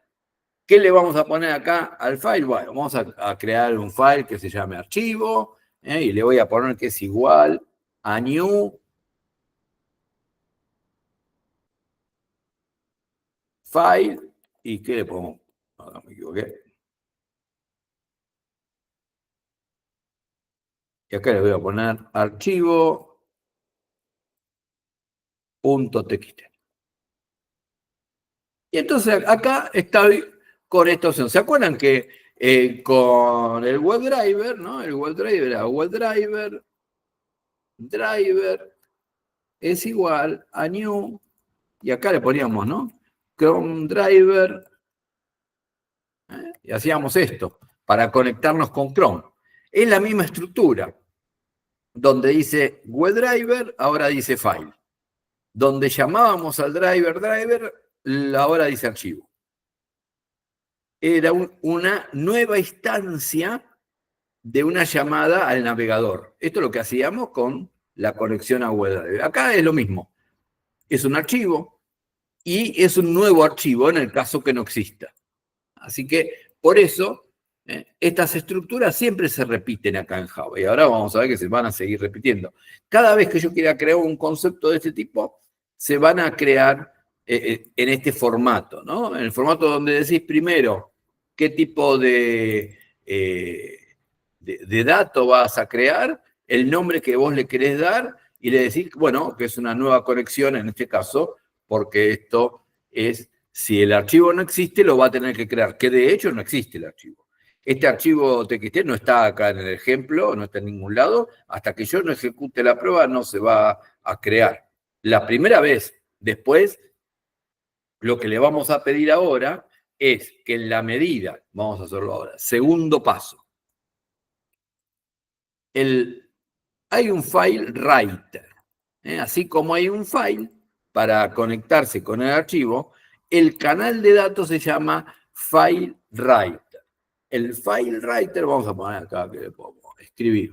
¿qué le vamos a poner acá al file? Bueno, vamos a crear un file que se llame archivo, y le voy a poner que es igual a new file, ¿y qué le pongo? No, me equivoqué. Y acá le voy a poner archivo.txt. Y entonces acá estoy con esta opción. ¿Se acuerdan que con el WebDriver, ¿no? El WebDriver era WebDriver, driver es igual a new, y acá le poníamos, ¿no? Chrome driver, y hacíamos esto para conectarnos con Chrome. Es la misma estructura. Donde dice WebDriver, ahora dice file. Donde llamábamos al driver, ahora dice archivo. Era una nueva instancia de una llamada al navegador. Esto es lo que hacíamos con la conexión a WebDriver. Acá es lo mismo. Es un archivo y es un nuevo archivo en el caso que no exista. Así que, por eso, estas estructuras siempre se repiten acá en Java. Y ahora vamos a ver que se van a seguir repitiendo. Cada vez que yo quiera crear un concepto de este tipo, se van a crear en este formato, ¿no? En el formato donde decís primero qué tipo de dato vas a crear, el nombre que vos le querés dar, y le decís, bueno, que es una nueva conexión en este caso, porque esto es, si el archivo no existe, lo va a tener que crear, que de hecho no existe el archivo. Este archivo TXT no está acá en el ejemplo, no está en ningún lado, hasta que yo no ejecute la prueba no se va a crear. La primera vez, después, lo que le vamos a pedir ahora es que en la medida, vamos a hacerlo ahora, segundo paso, hay un file writer. Así como hay un file para conectarse con el archivo, el canal de datos se llama file writer. El file writer, vamos a poner acá que le pongo escribir.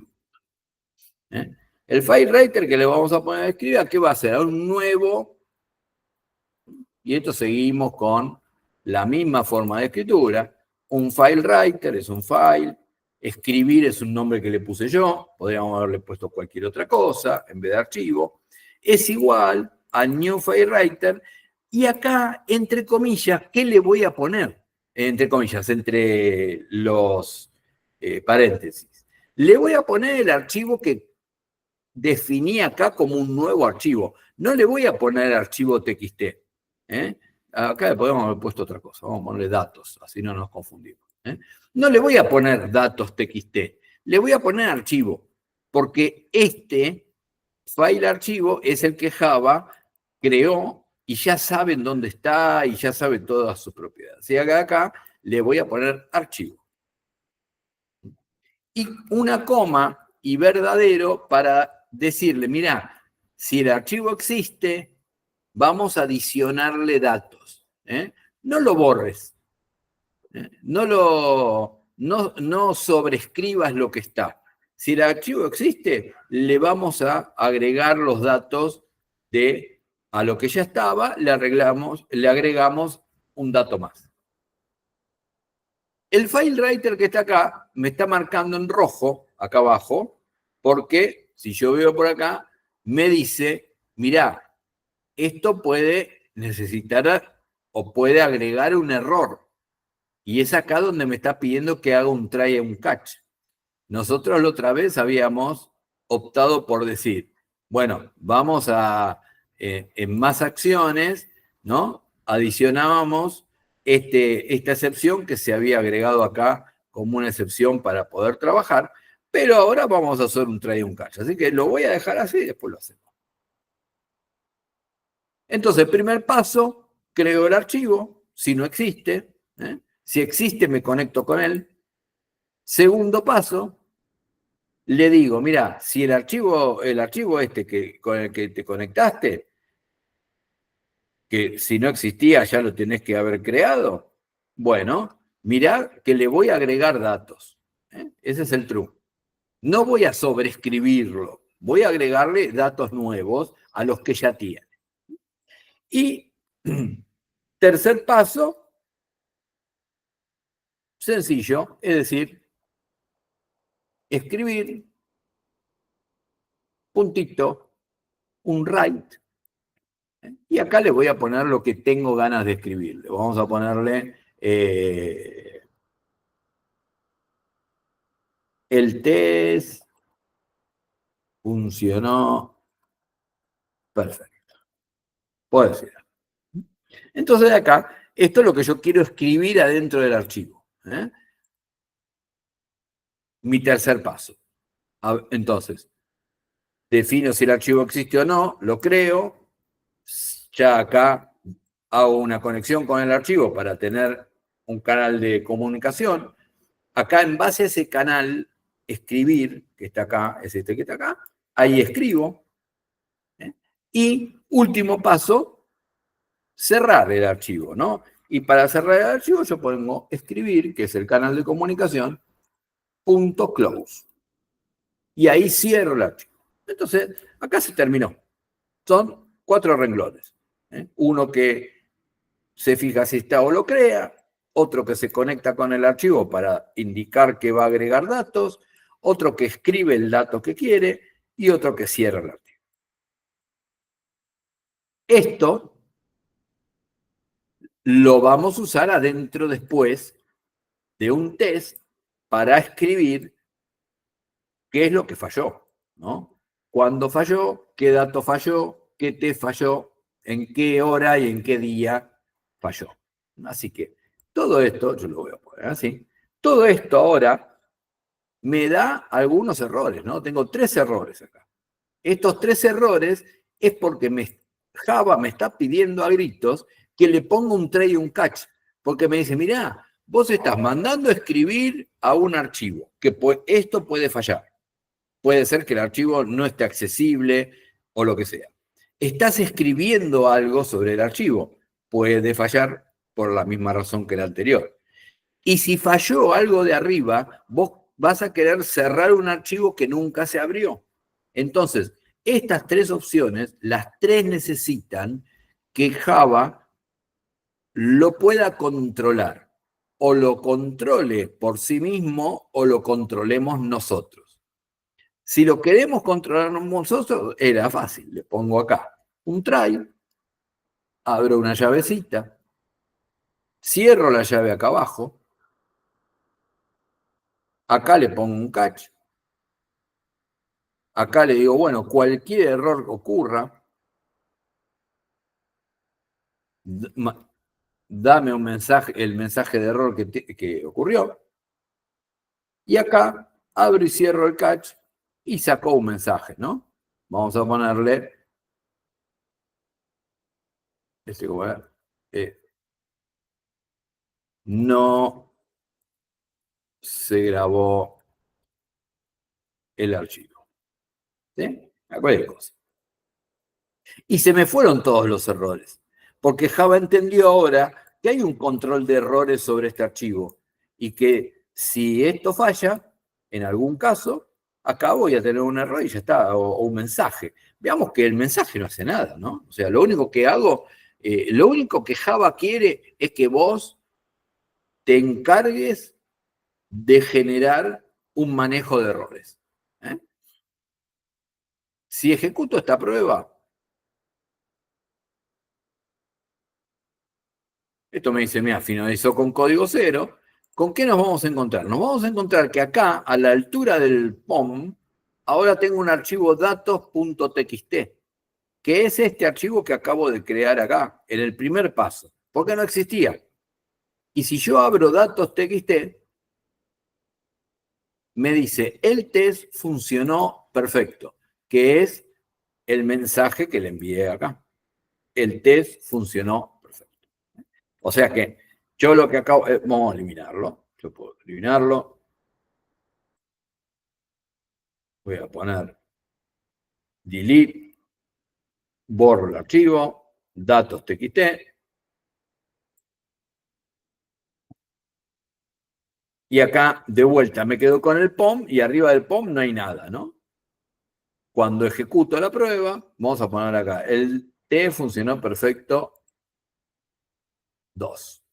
El file writer que le vamos a poner a escribir, ¿a qué va a ser? A un nuevo, y esto seguimos con la misma forma de escritura. Un file writer es un file, Escribir es un nombre que le puse yo, podríamos haberle puesto cualquier otra cosa en vez de archivo. Es igual a New FileWriter. Y acá, entre comillas, ¿qué le voy a poner? Entre comillas, entre los paréntesis. Le voy a poner el archivo que definí acá como un nuevo archivo. No le voy a poner archivo TXT. Acá le podemos haber puesto otra cosa. Vamos a ponerle datos, así no nos confundimos. No le voy a poner datos TXT. Le voy a poner archivo, porque este file archivo es el que Java creó y ya saben dónde está y ya sabe todas sus propiedades. Y acá le voy a poner archivo. Y una coma y verdadero para decirle, mira, si el archivo existe, vamos a adicionarle datos. No lo borres. No sobreescribas lo que está. Si el archivo existe, le vamos a agregar los datos a lo que ya estaba, le agregamos un dato más. El FileWriter que está acá me está marcando en rojo, acá abajo, porque si yo veo por acá, me dice, mirá, esto puede necesitar o puede agregar un error. Y es acá donde me está pidiendo que haga un try and catch. Nosotros la otra vez habíamos optado por decir, bueno, vamos a, en más acciones, ¿no? Adicionábamos esta excepción que se había agregado acá como una excepción para poder trabajar, pero ahora vamos a hacer un try and catch. Así que lo voy a dejar así y después lo hacemos. Entonces, primer paso, creo el archivo, si no existe, si existe me conecto con él. Segundo paso, le digo, mira, si el archivo con el que te conectaste, que si no existía ya lo tenés que haber creado, bueno, mirá que le voy a agregar datos. Ese es el truco. No voy a sobreescribirlo, voy a agregarle datos nuevos a los que ya tiene. Y tercer paso, sencillo, es decir, escribir, puntito, un write, y acá le voy a poner lo que tengo ganas de escribirle. Vamos a ponerle el test funcionó perfecto. Puedo decir. Entonces acá, esto es lo que yo quiero escribir adentro del archivo. Mi tercer paso. Entonces, defino si el archivo existe o no, lo creo. Ya acá hago una conexión con el archivo para tener un canal de comunicación. Acá, en base a ese canal, escribir, que está acá, es este que está acá, ahí escribo. Y último paso, cerrar el archivo, ¿no? Y para cerrar el archivo yo pongo escribir, que es el canal de comunicación, punto close. Y ahí cierro el archivo. Entonces, acá se terminó. Son 4 renglones. Uno que se fija si está o lo crea, otro que se conecta con el archivo para indicar que va a agregar datos, otro que escribe el dato que quiere y otro que cierra el archivo. Esto lo vamos a usar adentro después de un test para escribir qué es lo que falló, ¿no? ¿Cuándo falló? ¿Qué dato falló? ¿Qué test falló? ¿En qué hora y en qué día falló? Así que todo esto, yo lo voy a poner así, todo esto ahora me da algunos errores, ¿no? Tengo 3 errores acá. Estos 3 errores es porque Java me está pidiendo a gritos que le ponga un try y un catch, porque me dice, mirá, vos estás mandando a escribir a un archivo, que esto puede fallar. Puede ser que el archivo no esté accesible o lo que sea. Estás escribiendo algo sobre el archivo, puede fallar por la misma razón que el anterior. Y si falló algo de arriba, vos vas a querer cerrar un archivo que nunca se abrió. Entonces, estas 3 opciones, las 3 necesitan que Java lo pueda controlar. o lo controle por sí mismo o lo controlemos nosotros. Si lo queremos controlar nosotros, era fácil. Le pongo acá un try, abro una llavecita, cierro la llave acá abajo, acá le pongo un catch, acá le digo, bueno, cualquier error que ocurra, dame un mensaje, el mensaje de error que ocurrió, y acá abro y cierro el catch y sacó un mensaje, ¿no? Vamos a ponerle, no se grabó el archivo, ¿sí? A cualquier cosa. Y se me fueron todos los errores, porque Java entendió ahora que hay un control de errores sobre este archivo y que si esto falla, en algún caso, acá voy a tener un error y ya está, o un mensaje. Veamos que el mensaje no hace nada, ¿no? O sea, lo único que hago, lo único que Java quiere es que vos te encargues de generar un manejo de errores. ¿Eh? Si ejecuto esta prueba, esto me dice, mira, finalizó con código cero. ¿Con qué nos vamos a encontrar? Nos vamos a encontrar que acá, a la altura del POM, ahora tengo un archivo datos.txt, que es este archivo que acabo de crear acá, en el primer paso, porque no existía. Y si yo abro datos.txt, me dice, el test funcionó perfecto, que es el mensaje que le envié acá. El test funcionó perfecto. O sea que yo lo que acabo, vamos a eliminarlo. Yo puedo eliminarlo. Voy a poner delete, borro el archivo, datos txt. Y acá, de vuelta, me quedo con el POM y arriba del POM no hay nada, ¿no? Cuando ejecuto la prueba, vamos a poner acá, el T funcionó perfecto 2.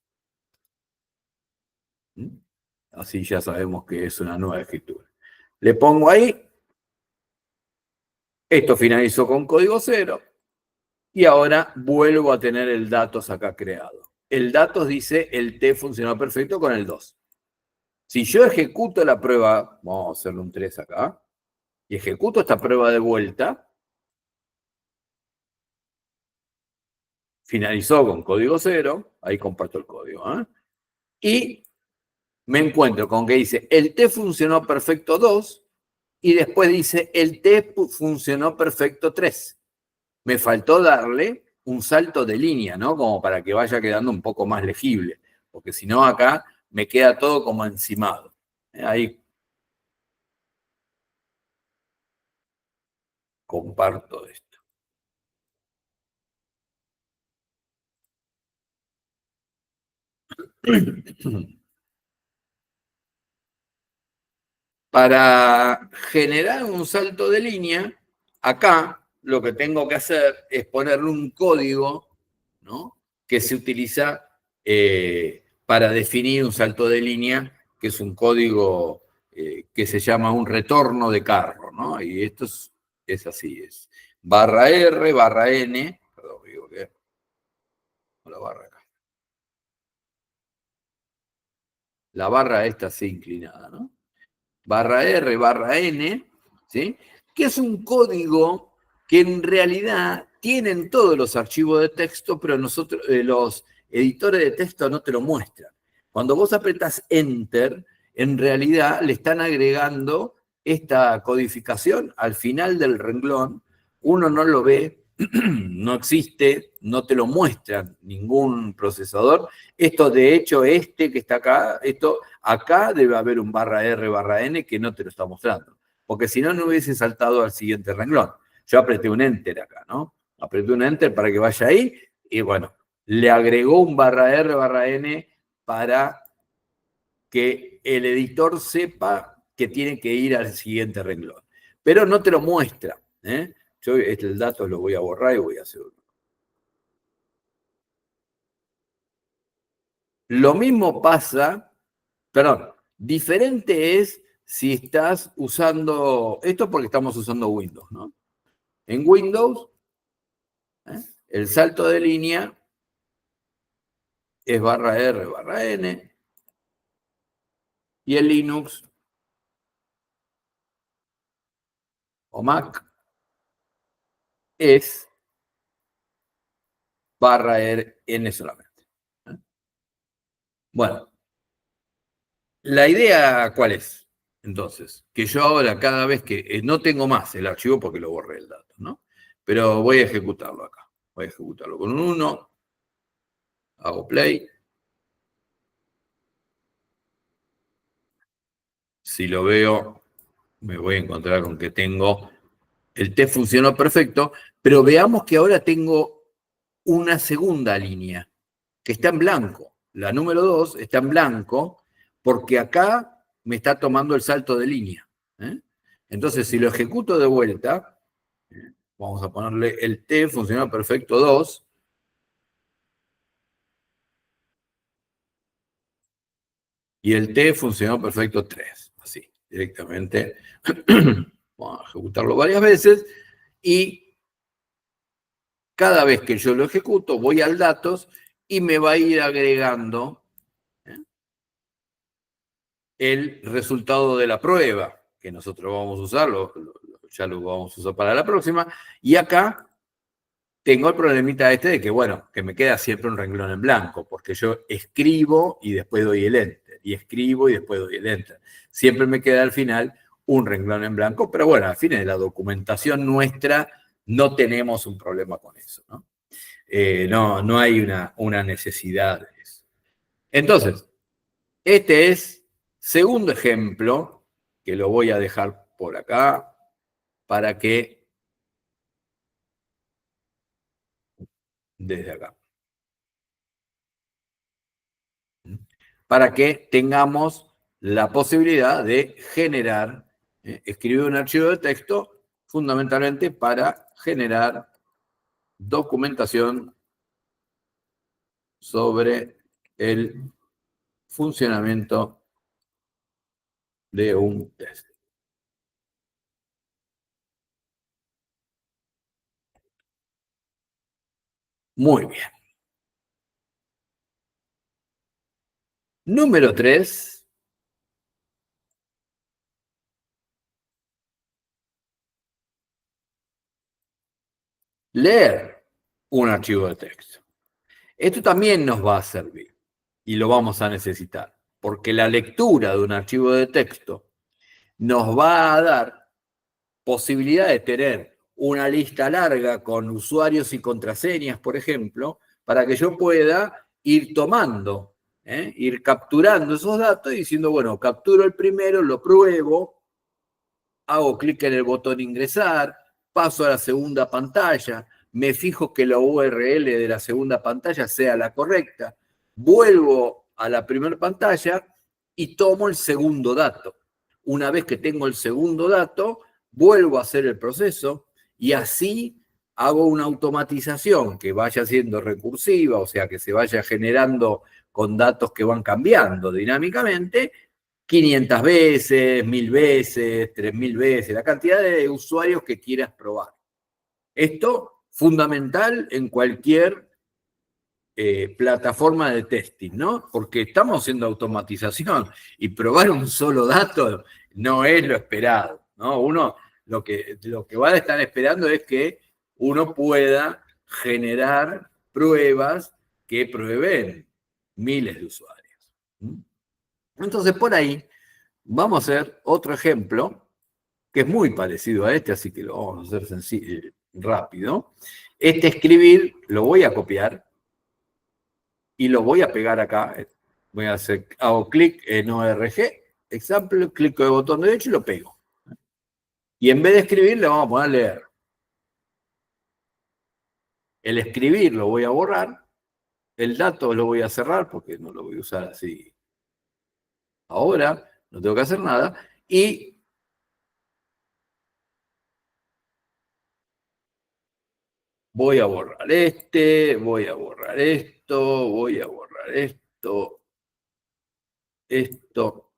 Así ya sabemos que es una nueva escritura. Le pongo ahí, esto finalizó con código cero, y ahora vuelvo a tener el datos acá creado. El datos dice el T funcionó perfecto con el 2. Si yo ejecuto la prueba, vamos a hacerle un 3 acá, y ejecuto esta prueba de vuelta, finalizó con código cero, ahí comparto el código, ¿eh? Y me encuentro con que dice el T funcionó perfecto 2 y después dice el T funcionó perfecto 3. Me faltó darle un salto de línea, ¿no? Como para que vaya quedando un poco más legible, porque si no acá me queda todo como encimado. Ahí comparto esto. Para generar un salto de línea, acá lo que tengo que hacer es ponerle un código, ¿no? Que se utiliza para definir un salto de línea, que es un código que se llama un retorno de carro, ¿no? Y esto es así, es barra R, barra N, perdón, digo que la barra acá. La barra esta así inclinada, ¿no? Barra R, barra N, ¿sí? Que es un código que en realidad tienen todos los archivos de texto, pero nosotros, los editores de texto no te lo muestran. Cuando vos apretás Enter, en realidad le están agregando esta codificación al final del renglón. Uno no lo ve, no existe, no te lo muestran ningún procesador. Esto, de hecho, este que está acá, esto acá debe haber un barra R, barra N que no te lo está mostrando. Porque si no, no hubiese saltado al siguiente renglón. Yo apreté un Enter acá, ¿no? Apreté un Enter para que vaya ahí y bueno, le agregó un barra R, barra N para que el editor sepa que tiene que ir al siguiente renglón. Pero no te lo muestra. ¿eh? Yo el dato lo voy a borrar y voy a hacer uno. Lo mismo pasa, perdón, diferente es si estás usando, esto porque estamos usando Windows, ¿no? En Windows, el salto de línea es /R/N, y en Linux o Mac es /N solamente. Bueno, la idea, ¿cuál es? Entonces, que yo ahora cada vez que no tengo más el archivo porque lo borré el dato, ¿no? Pero voy a ejecutarlo acá. Voy a ejecutarlo con un 1, hago play. Si lo veo, me voy a encontrar con que tengo, el test funcionó perfecto, pero veamos que ahora tengo una segunda línea que está en blanco. La número 2 está en blanco porque acá me está tomando el salto de línea. ¿eh? Entonces, si lo ejecuto de vuelta, vamos a ponerle el T funcionó perfecto 2, y el T funcionó perfecto 3. Así, directamente. Vamos a ejecutarlo varias veces y cada vez que yo lo ejecuto voy al datos y me va a ir agregando el resultado de la prueba, que nosotros vamos a usar, ya lo vamos a usar para la próxima, y acá tengo el problemita este de que, bueno, que me queda siempre un renglón en blanco, porque yo escribo y después doy el enter, y escribo y después doy el enter. Siempre me queda al final un renglón en blanco, pero bueno, al fin de la documentación nuestra no tenemos un problema con eso, ¿no? No hay una necesidad de eso. Entonces, este es segundo ejemplo, que lo voy a dejar por acá, para que, desde acá, para que tengamos la posibilidad de generar, escribir un archivo de texto fundamentalmente para generar documentación sobre el funcionamiento de un test. Muy bien. Número 3, leer un archivo de texto. Esto también nos va a servir y lo vamos a necesitar, porque la lectura de un archivo de texto nos va a dar posibilidad de tener una lista larga con usuarios y contraseñas, por ejemplo, para que yo pueda ir tomando, ir capturando esos datos y diciendo, bueno, capturo el primero, lo pruebo, hago clic en el botón ingresar, paso a la segunda pantalla, me fijo que la URL de la segunda pantalla sea la correcta, vuelvo a la primera pantalla y tomo el segundo dato. Una vez que tengo el segundo dato, vuelvo a hacer el proceso y así hago una automatización que vaya siendo recursiva, o sea, que se vaya generando con datos que van cambiando dinámicamente 500 veces, 1000 veces, 3000 veces, la cantidad de usuarios que quieras probar. Esto fundamental en cualquier plataforma de testing, ¿no? Porque estamos haciendo automatización y probar un solo dato no es lo esperado, ¿no? Uno lo que va a estar esperando es que uno pueda generar pruebas que prueben miles de usuarios. Entonces, por ahí vamos a hacer otro ejemplo que es muy parecido a este, así que lo vamos a hacer sencillo, rápido. Este escribir lo voy a copiar y lo voy a pegar acá. Voy a hacer, hago clic en ORG, example, clic con el botón derecho y lo pego. Y en vez de escribir, le vamos a poner leer. El escribir lo voy a borrar, el dato lo voy a cerrar porque no lo voy a usar así ahora, no tengo que hacer nada, y voy a borrar este, voy a borrar esto, voy a borrar esto, esto.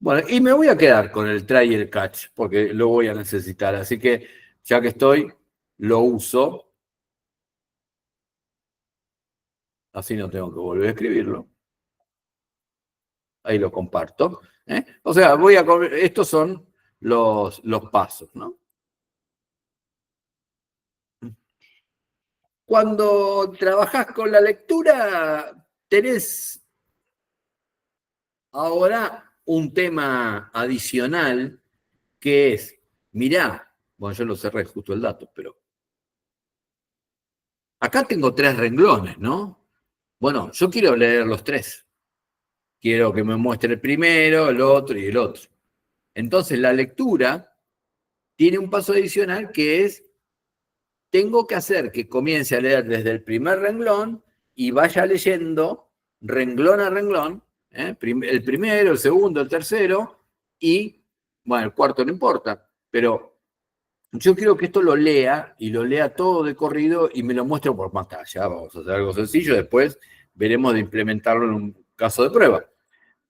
Bueno, y me voy a quedar con el try y el catch, porque lo voy a necesitar. Así que, ya que estoy, lo uso. Así no tengo que volver a escribirlo. Ahí lo comparto. O sea, estos son los pasos, ¿no? Cuando trabajás con la lectura, tenés ahora un tema adicional que es, mirá, bueno, yo lo cerré justo el dato, pero acá tengo 3 renglones, ¿no? Bueno, yo quiero leer los 3. Quiero que me muestre el primero, el otro y el otro. Entonces la lectura tiene un paso adicional que es, tengo que hacer que comience a leer desde el primer renglón y vaya leyendo renglón a renglón, el primero, el segundo, el tercero, y, bueno, el cuarto no importa, pero yo quiero que esto lo lea, y lo lea todo de corrido, y me lo muestre por pantalla. Vamos a hacer algo sencillo, después veremos de implementarlo en un caso de prueba.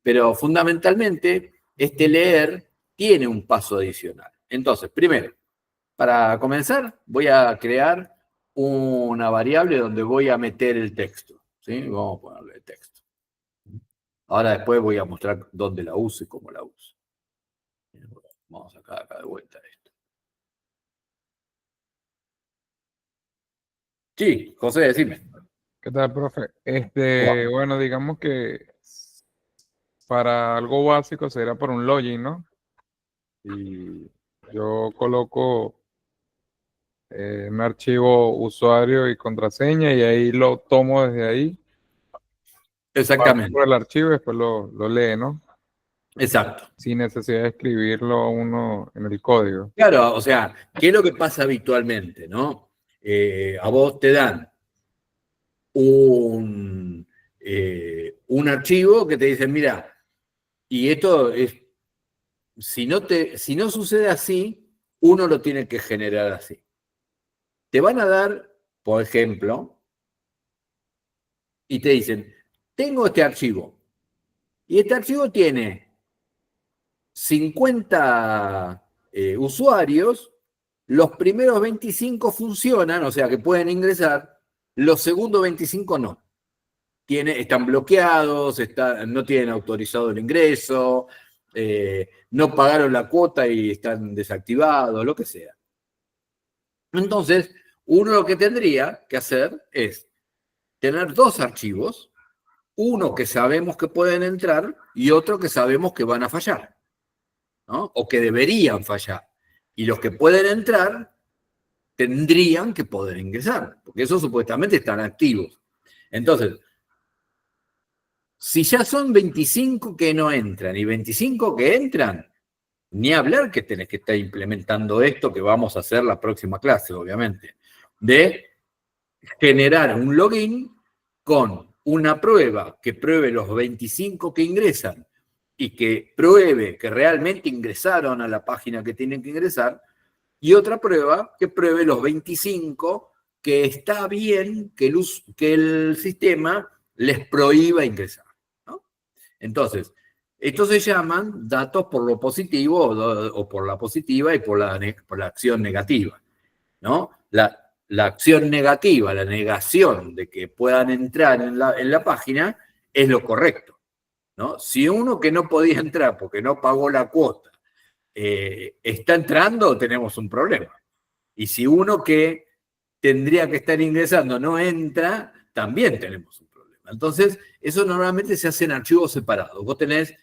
Pero fundamentalmente, este leer tiene un paso adicional. Entonces, primero, para comenzar, voy a crear una variable donde voy a meter el texto. ¿Sí? Vamos a ponerle texto. Ahora después voy a mostrar dónde la uso y cómo la uso. Vamos a sacar acá de vuelta esto. Sí, José, decime. ¿Qué tal, profe? Bueno, digamos que para algo básico sería por un login, ¿no? Y yo coloco un archivo usuario y contraseña y ahí lo tomo desde ahí, paso por Exactamente. el archivo y después lo lee, ¿no? Exacto. Sin necesidad de escribirlo uno en el código. Claro, o sea, ¿qué es lo que pasa habitualmente, no? A vos te dan un archivo que te dicen, mira, y esto es, si no sucede así, uno lo tiene que generar así. Te van a dar, por ejemplo, y te dicen, tengo este archivo, y este archivo tiene 50 usuarios, los primeros 25 funcionan, o sea que pueden ingresar, los segundos 25 no. Están bloqueados, no tienen autorizado el ingreso, no pagaron la cuota y están desactivados, lo que sea. Entonces, uno lo que tendría que hacer es tener 2 archivos, uno que sabemos que pueden entrar y otro que sabemos que van a fallar, ¿no? O que deberían fallar. Y los que pueden entrar tendrían que poder ingresar, porque esos supuestamente están activos. Entonces, si ya son 25 que no entran y 25 que entran, ni hablar que tenés que estar implementando esto que vamos a hacer la próxima clase, obviamente, de generar un login con una prueba que pruebe los 25 que ingresan y que pruebe que realmente ingresaron a la página que tienen que ingresar, y otra prueba que pruebe los 25 que está bien que el sistema les prohíba ingresar, ¿no? Entonces, estos se llaman datos por lo positivo o por la positiva y por la acción negativa, ¿no? La acción negativa, la negación de que puedan entrar en la página es lo correcto, ¿no? Si uno que no podía entrar porque no pagó la cuota está entrando, tenemos un problema. Y si uno que tendría que estar ingresando no entra, también tenemos un problema. Entonces, eso normalmente se hace en archivos separados. Vos tenés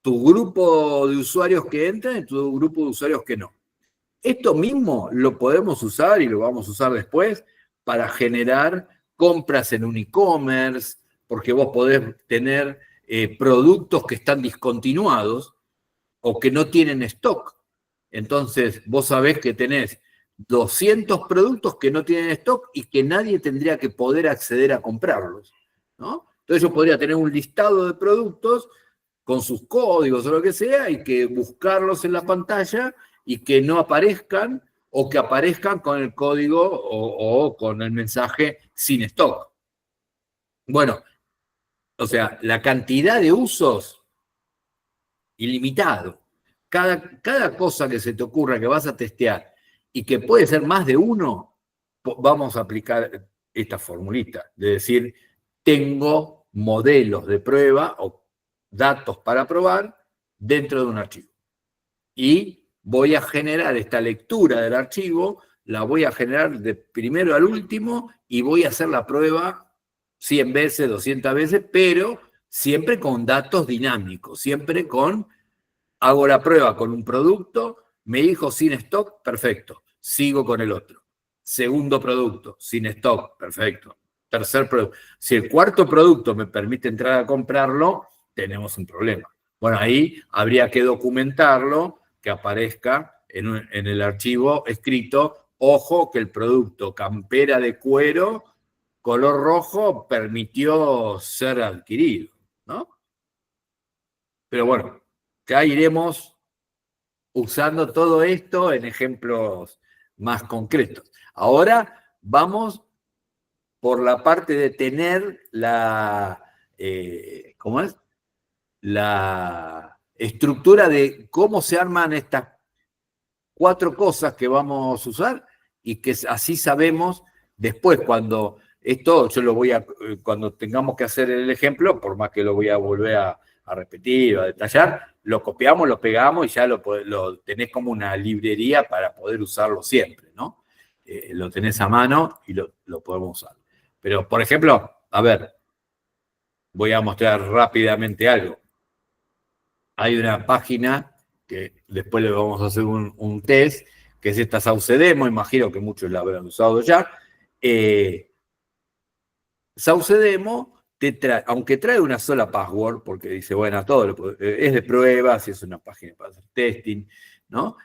tu grupo de usuarios que entran y tu grupo de usuarios que no. Esto mismo lo podemos usar y lo vamos a usar después para generar compras en un e-commerce, porque vos podés tener productos que están discontinuados o que no tienen stock. Entonces, vos sabés que tenés 200 productos que no tienen stock y que nadie tendría que poder acceder a comprarlos, ¿no? Entonces yo podría tener un listado de productos con sus códigos o lo que sea y que buscarlos en la pantalla y que no aparezcan o que aparezcan con el código o con el mensaje sin stock. Bueno, o sea, la cantidad de usos ilimitado. Cada cosa que se te ocurra que vas a testear y que puede ser más de uno, vamos a aplicar esta formulita, de decir, tengo modelos de prueba o datos para probar dentro de un archivo. Y voy a generar esta lectura del archivo, la voy a generar de primero al último y voy a hacer la prueba 100 veces, 200 veces, pero siempre con datos dinámicos, siempre con, hago la prueba con un producto, me dijo sin stock, perfecto, sigo con el otro. Segundo producto, sin stock, perfecto. Tercer producto. Si el cuarto producto me permite entrar a comprarlo, tenemos un problema. Bueno, ahí habría que documentarlo, que aparezca en el archivo escrito, ojo que el producto campera de cuero color rojo permitió ser adquirido, ¿no? Pero bueno, ya iremos usando todo esto en ejemplos más concretos. Ahora vamos por la parte de tener la, ¿cómo es? La estructura de cómo se arman estas 4 cosas que vamos a usar y que así sabemos después cuando esto yo lo voy a, cuando tengamos que hacer el ejemplo, por más que lo voy a volver a repetir o a detallar, lo copiamos, lo pegamos y ya lo tenés como una librería para poder usarlo siempre, ¿no? Lo tenés a mano y lo podemos usar. Pero, por ejemplo, a ver, voy a mostrar rápidamente algo. Hay una página que después le vamos a hacer un test, que es esta Saucedemo, imagino que muchos la habrán usado ya. Saucedemo te trae, aunque trae una sola password, porque dice, bueno, todo es de pruebas, es una página para hacer testing, ¿no?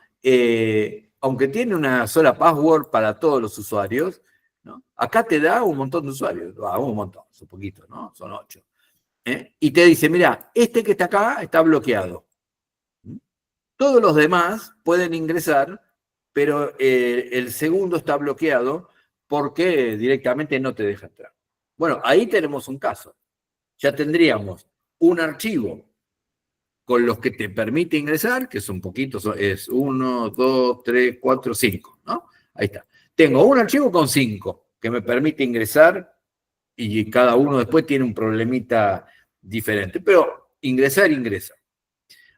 Aunque tiene una sola password para todos los usuarios, ¿no? Acá te da un montón de usuarios, un montón, son poquitos, ¿no? Son 8. Y te dice, mira, este que está acá está bloqueado. Todos los demás pueden ingresar, pero el segundo está bloqueado porque directamente no te deja entrar. Bueno, ahí tenemos un caso. Ya tendríamos un archivo con los que te permite ingresar, que son poquitos, es 1, 2, 3, 4, 5, ¿no? Ahí está. Tengo un archivo con 5 que me permite ingresar y cada uno después tiene un problemita diferente, pero ingresar, ingresa.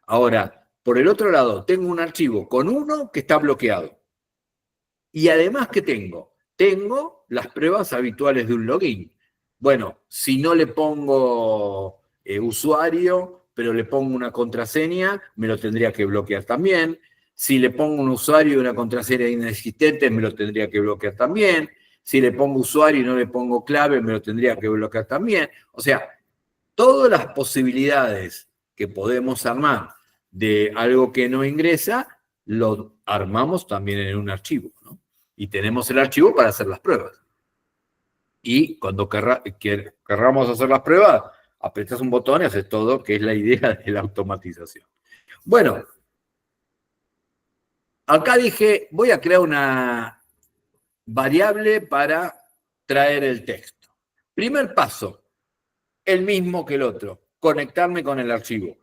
Ahora, por el otro lado, tengo un archivo con 1 que está bloqueado. Y además, ¿qué tengo? Tengo las pruebas habituales de un login. Bueno, si no le pongo usuario, pero le pongo una contraseña, me lo tendría que bloquear también. Si le pongo un usuario y una contraseña inexistente, me lo tendría que bloquear también. Si le pongo usuario y no le pongo clave, me lo tendría que bloquear también. O sea, todas las posibilidades que podemos armar de algo que no ingresa, lo armamos también en un archivo, ¿no? Y tenemos el archivo para hacer las pruebas. Y cuando querramos hacer las pruebas, apretas un botón y haces todo, que es la idea de la automatización. Bueno, acá dije, voy a crear una variable para traer el texto. Primer paso, el mismo que el otro, conectarme con el archivo.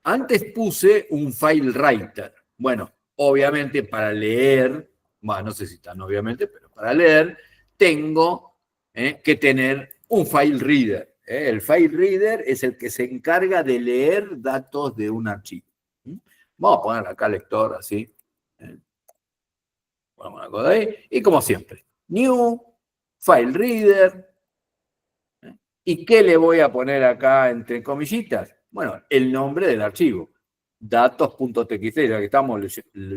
Antes puse un file writer. Bueno, obviamente para leer, bueno, no sé si tan obviamente, pero para leer tengo que tener un file reader. El file reader es el que se encarga de leer datos de un archivo. Vamos a poner acá lector así. Ponemos una cosa ahí. Y como siempre, new, file reader. ¿Y qué le voy a poner acá entre comillitas? Bueno, el nombre del archivo. Datos.txt, ya que estamos,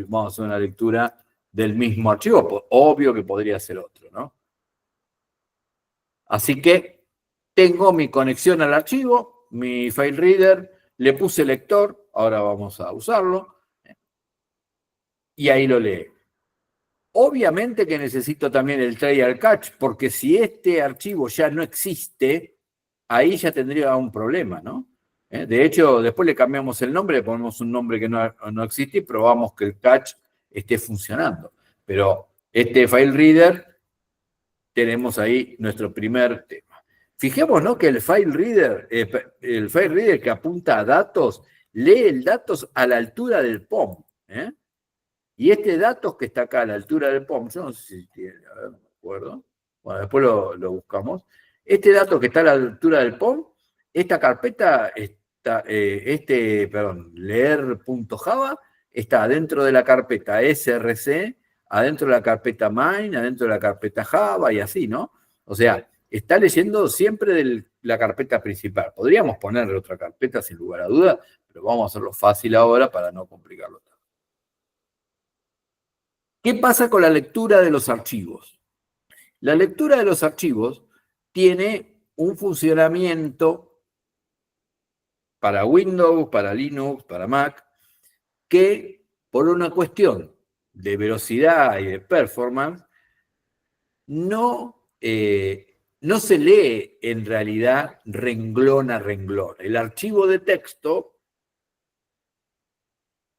vamos a hacer una lectura del mismo archivo. Pues, obvio que podría ser otro, ¿no? Así que tengo mi conexión al archivo, mi file reader, le puse lector, ahora vamos a usarlo, y ahí lo lee. Obviamente que necesito también el trial catch, porque si este archivo ya no existe, ahí ya tendría un problema, ¿no? De hecho, después le cambiamos el nombre, le ponemos un nombre que no existe y probamos que el catch esté funcionando. Pero este file reader, tenemos ahí nuestro primer tema. Fijémonos que el file reader que apunta a datos, lee el datos a la altura del POM. Y este datos que está acá a la altura del POM, yo no sé si tiene, a ver, no me acuerdo. Bueno, después lo buscamos. Este dato que está a la altura del POM, esta carpeta está, leer.java está dentro de la carpeta src, adentro de la carpeta main, adentro de la carpeta Java y así, ¿no? O sea, está leyendo siempre de la carpeta principal. Podríamos ponerle otra carpeta sin lugar a duda, pero vamos a hacerlo fácil ahora para no complicarlo tanto. ¿Qué pasa con la lectura de los archivos? La lectura de los archivos tiene un funcionamiento para Windows, para Linux, para Mac, que por una cuestión de velocidad y de performance, no se lee en realidad renglón a renglón. El archivo de texto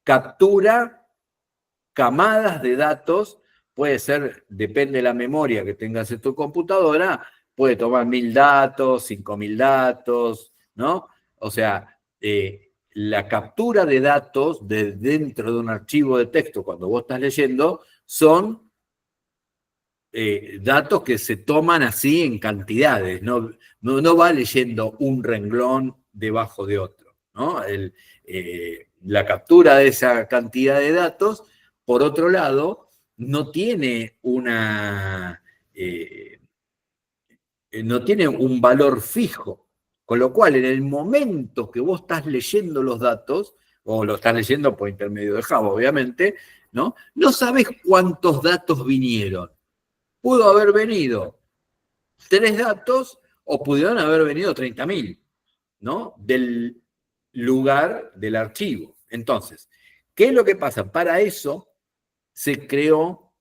captura camadas de datos, puede ser, depende de la memoria que tengas en tu computadora, puede tomar 1000 datos, 5000 datos, ¿no? O sea, la captura de datos de dentro de un archivo de texto cuando vos estás leyendo son datos que se toman así en cantidades, no va leyendo un renglón debajo de otro, ¿no? La captura de esa cantidad de datos, por otro lado, no tiene no tiene un valor fijo, con lo cual en el momento que vos estás leyendo los datos, o lo estás leyendo por intermedio de Java, obviamente, ¿no? No sabes cuántos datos vinieron. Pudo haber venido 3 datos o pudieron haber venido 30.000, ¿no? Del lugar del archivo. Entonces, ¿qué es lo que pasa? Para eso se creó,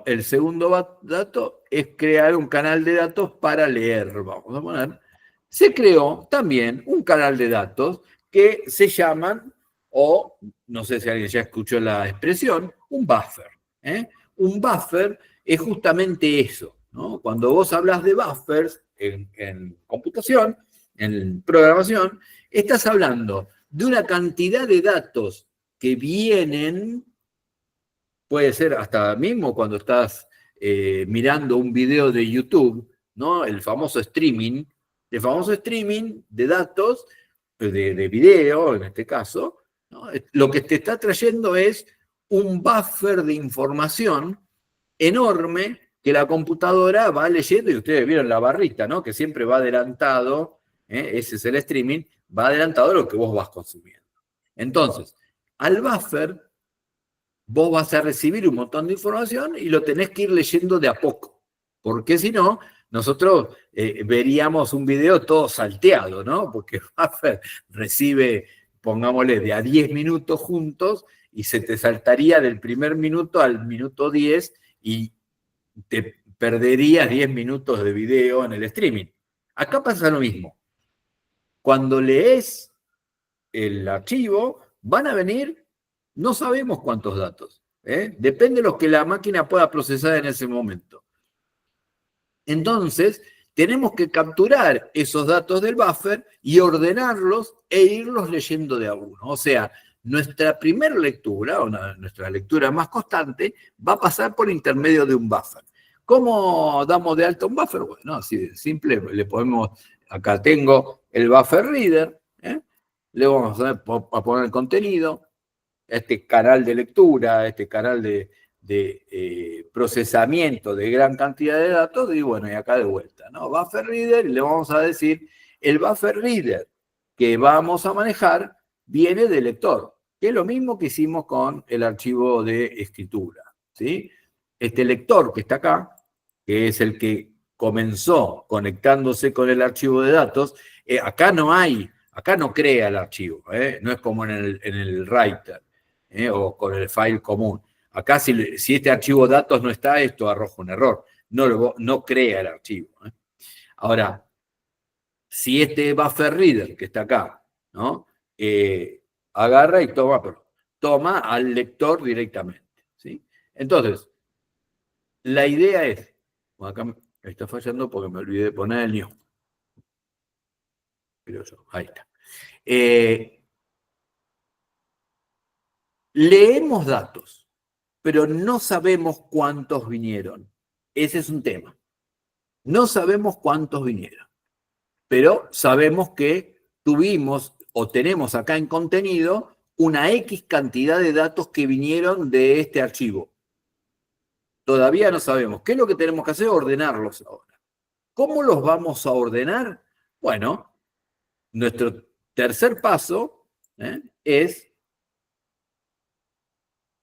el segundo dato es crear un canal de datos para leer, vamos a poner. Se creó también un canal de datos que se llaman, o no sé si alguien ya escuchó la expresión, un buffer. Un buffer es justamente eso, ¿no? Cuando vos hablas de buffers en computación, en programación, estás hablando de una cantidad de datos que vienen, puede ser hasta mismo cuando estás mirando un video de YouTube, ¿no? El famoso streaming de datos, de video en este caso, ¿no? Lo que te está trayendo es un buffer de información enorme que la computadora va leyendo, y ustedes vieron la barrita, ¿no? Que siempre va adelantado, ese es el streaming, va adelantado a lo que vos vas consumiendo. Entonces, al buffer vos vas a recibir un montón de información y lo tenés que ir leyendo de a poco, porque si no, nosotros veríamos un video todo salteado, ¿no? Porque buffer recibe, pongámosle, de a 10 minutos juntos y se te saltaría del primer minuto al minuto 10 y te perderías 10 minutos de video en el streaming. Acá pasa lo mismo. Cuando lees el archivo, van a venir, no sabemos cuántos datos. Depende de lo que la máquina pueda procesar en ese momento. Entonces, tenemos que capturar esos datos del buffer y ordenarlos e irlos leyendo de a uno. O sea, nuestra primera lectura, o nuestra lectura más constante, va a pasar por intermedio de un buffer. ¿Cómo damos de alta un buffer? Bueno, así de simple, le podemos, acá tengo el buffer reader, le vamos a poner el contenido, este canal de lectura, este canal de procesamiento de gran cantidad de datos, y bueno, y acá de vuelta, ¿no? Buffer reader, y le vamos a decir, el buffer reader que vamos a manejar viene del lector, que es lo mismo que hicimos con el archivo de escritura, ¿sí? Este lector que está acá, que es el que comenzó conectándose con el archivo de datos, acá no crea el archivo, no es como en el writer, o con el file común. Acá si este archivo datos no está, esto arroja un error, no crea el archivo. Ahora, si este buffer reader que está acá, ¿no? Agarra y toma al lector directamente, ¿sí? Entonces, la idea es, acá me está fallando porque me olvidé de poner el new. Ahí está. Leemos datos, pero no sabemos cuántos vinieron. Ese es un tema. No sabemos cuántos vinieron, pero sabemos que tuvimos o tenemos acá en contenido una X cantidad de datos que vinieron de este archivo. Todavía no sabemos. ¿Qué es lo que tenemos que hacer? Ordenarlos ahora. ¿Cómo los vamos a ordenar? Bueno, nuestro tercer paso es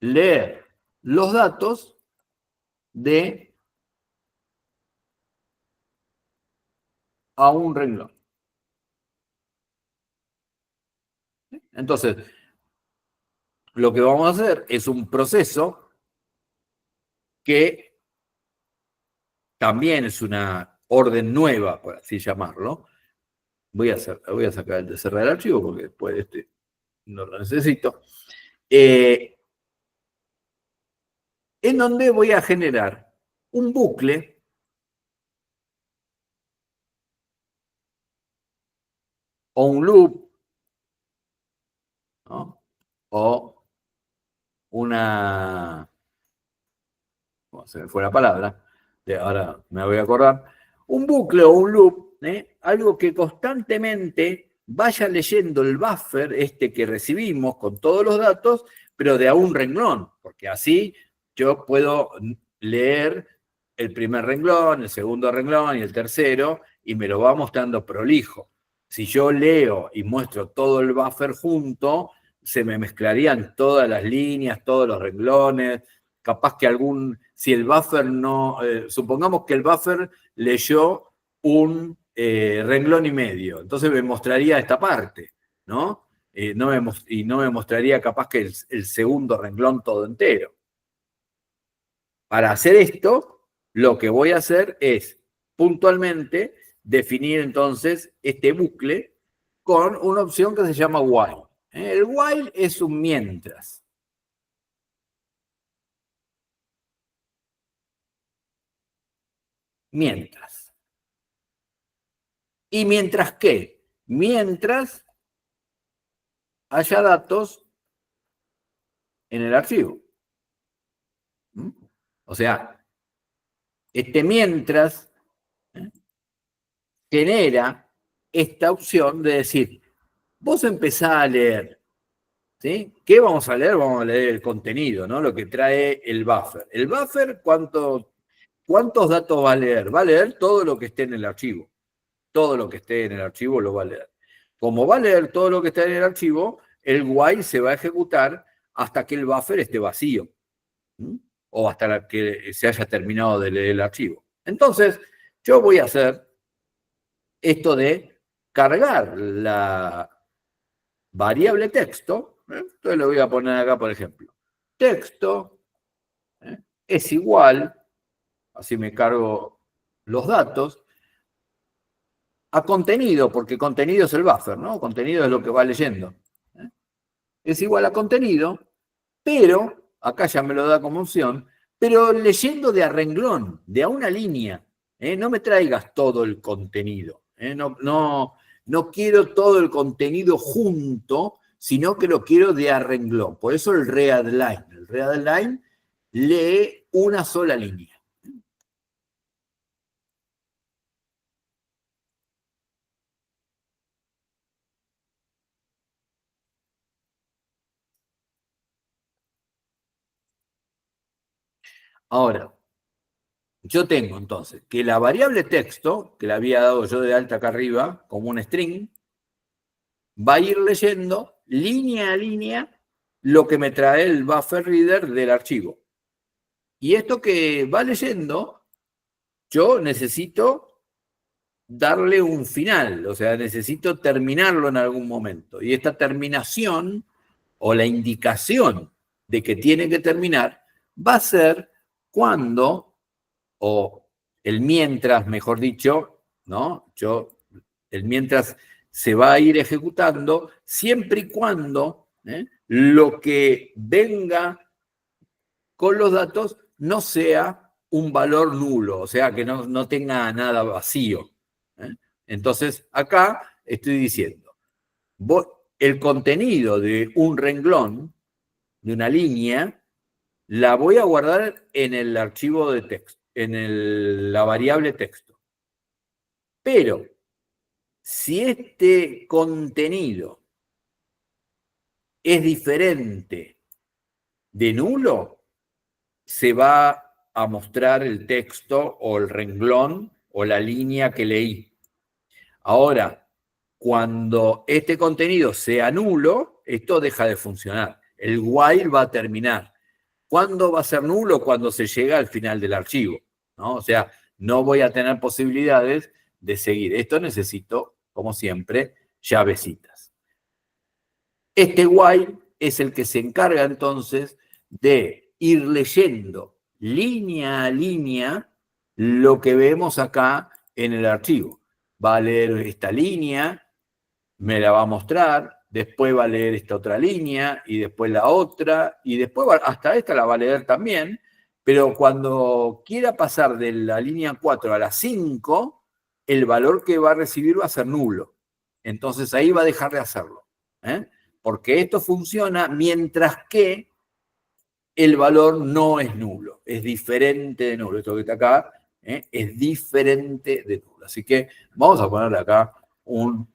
leer los datos de a un renglón. Entonces, lo que vamos a hacer es un proceso que también es una orden nueva, por así llamarlo. Voy a sacar el de cerrar el archivo porque después no lo necesito. En donde voy a generar un bucle o un loop, ¿no? O una... ¿Cómo se me fue la palabra? Ahora me voy a acordar. Un bucle o un loop, algo que constantemente vaya leyendo el buffer que recibimos con todos los datos, pero de a un renglón, porque así yo puedo leer el primer renglón, el segundo renglón y el tercero, y me lo va mostrando prolijo. Si yo leo y muestro todo el buffer junto, se me mezclarían todas las líneas, todos los renglones, capaz que si el buffer no, supongamos que el buffer leyó un renglón y medio, entonces me mostraría esta parte, ¿no? Y no me mostraría capaz que el segundo renglón todo entero. Para hacer esto, lo que voy a hacer es puntualmente definir entonces este bucle con una opción que se llama while. El while es un mientras. Mientras. ¿Y mientras qué? Mientras haya datos en el archivo. O sea, mientras genera esta opción de decir, vos empezás a leer, ¿sí? ¿Qué vamos a leer? Vamos a leer el contenido, ¿no? Lo que trae el buffer. El buffer, ¿cuántos datos va a leer? Va a leer todo lo que esté en el archivo. Todo lo que esté en el archivo lo va a leer. Como va a leer todo lo que está en el archivo, el while se va a ejecutar hasta que el buffer esté vacío. O hasta que se haya terminado de leer el archivo. Entonces, yo voy a hacer esto de cargar la variable texto. Entonces lo voy a poner acá, por ejemplo. Texto es igual, así me cargo los datos, a contenido, porque contenido es el buffer, ¿no? Contenido es lo que va leyendo. Es igual a contenido, pero, acá ya me lo da como opción, pero leyendo de a renglón, de a una línea. No me traigas todo el contenido. No quiero todo el contenido junto, sino que lo quiero de a renglón. Por eso el readline. El readline lee una sola línea. Ahora, yo tengo entonces que la variable texto, que la había dado yo de alta acá arriba, como un string, va a ir leyendo línea a línea lo que me trae el buffer reader del archivo. Y esto que va leyendo, yo necesito darle un final, o sea, necesito terminarlo en algún momento. Y esta terminación o la indicación de que tiene que terminar va a ser cuando, o el mientras, mejor dicho, ¿no? El mientras se va a ir ejecutando siempre y cuando lo que venga con los datos no sea un valor nulo, o sea, que no tenga nada vacío. Entonces, acá estoy diciendo, el contenido de un renglón, de una línea, la voy a guardar en el archivo de texto, en la variable texto. Pero, si este contenido es diferente de nulo, se va a mostrar el texto o el renglón o la línea que leí. Ahora, cuando este contenido sea nulo, esto deja de funcionar. El while va a terminar. ¿Cuándo va a ser nulo? Cuando se llega al final del archivo, ¿no? O sea, no voy a tener posibilidades de seguir. Esto necesito, como siempre, llavecitas. Este while es el que se encarga entonces de ir leyendo línea a línea lo que vemos acá en el archivo. Va a leer esta línea, me la va a mostrar, después va a leer esta otra línea, y después la otra, y después hasta esta la va a leer también, pero cuando quiera pasar de la línea 4 a la 5, el valor que va a recibir va a ser nulo. Entonces ahí va a dejar de hacerlo. Porque esto funciona mientras que el valor no es nulo, es diferente de nulo. Esto que está acá es diferente de nulo. Así que vamos a ponerle acá un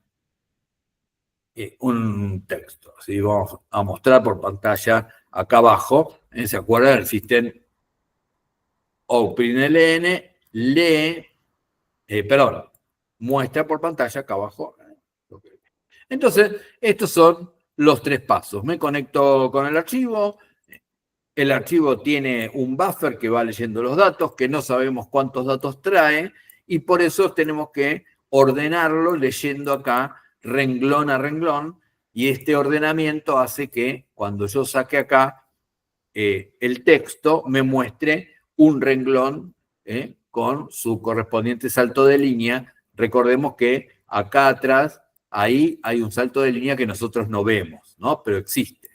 texto. Así vamos a mostrar por pantalla acá abajo. ¿Se acuerdan? El sistema OpenLN lee, muestra por pantalla acá abajo. Entonces, estos son los 3 pasos. Me conecto con el archivo. El archivo tiene un buffer que va leyendo los datos, que no sabemos cuántos datos trae, y por eso tenemos que ordenarlo leyendo acá renglón a renglón, y este ordenamiento hace que cuando yo saque acá el texto me muestre un renglón con su correspondiente salto de línea. Recordemos que acá atrás, ahí hay un salto de línea que nosotros no vemos, ¿no? Pero existe.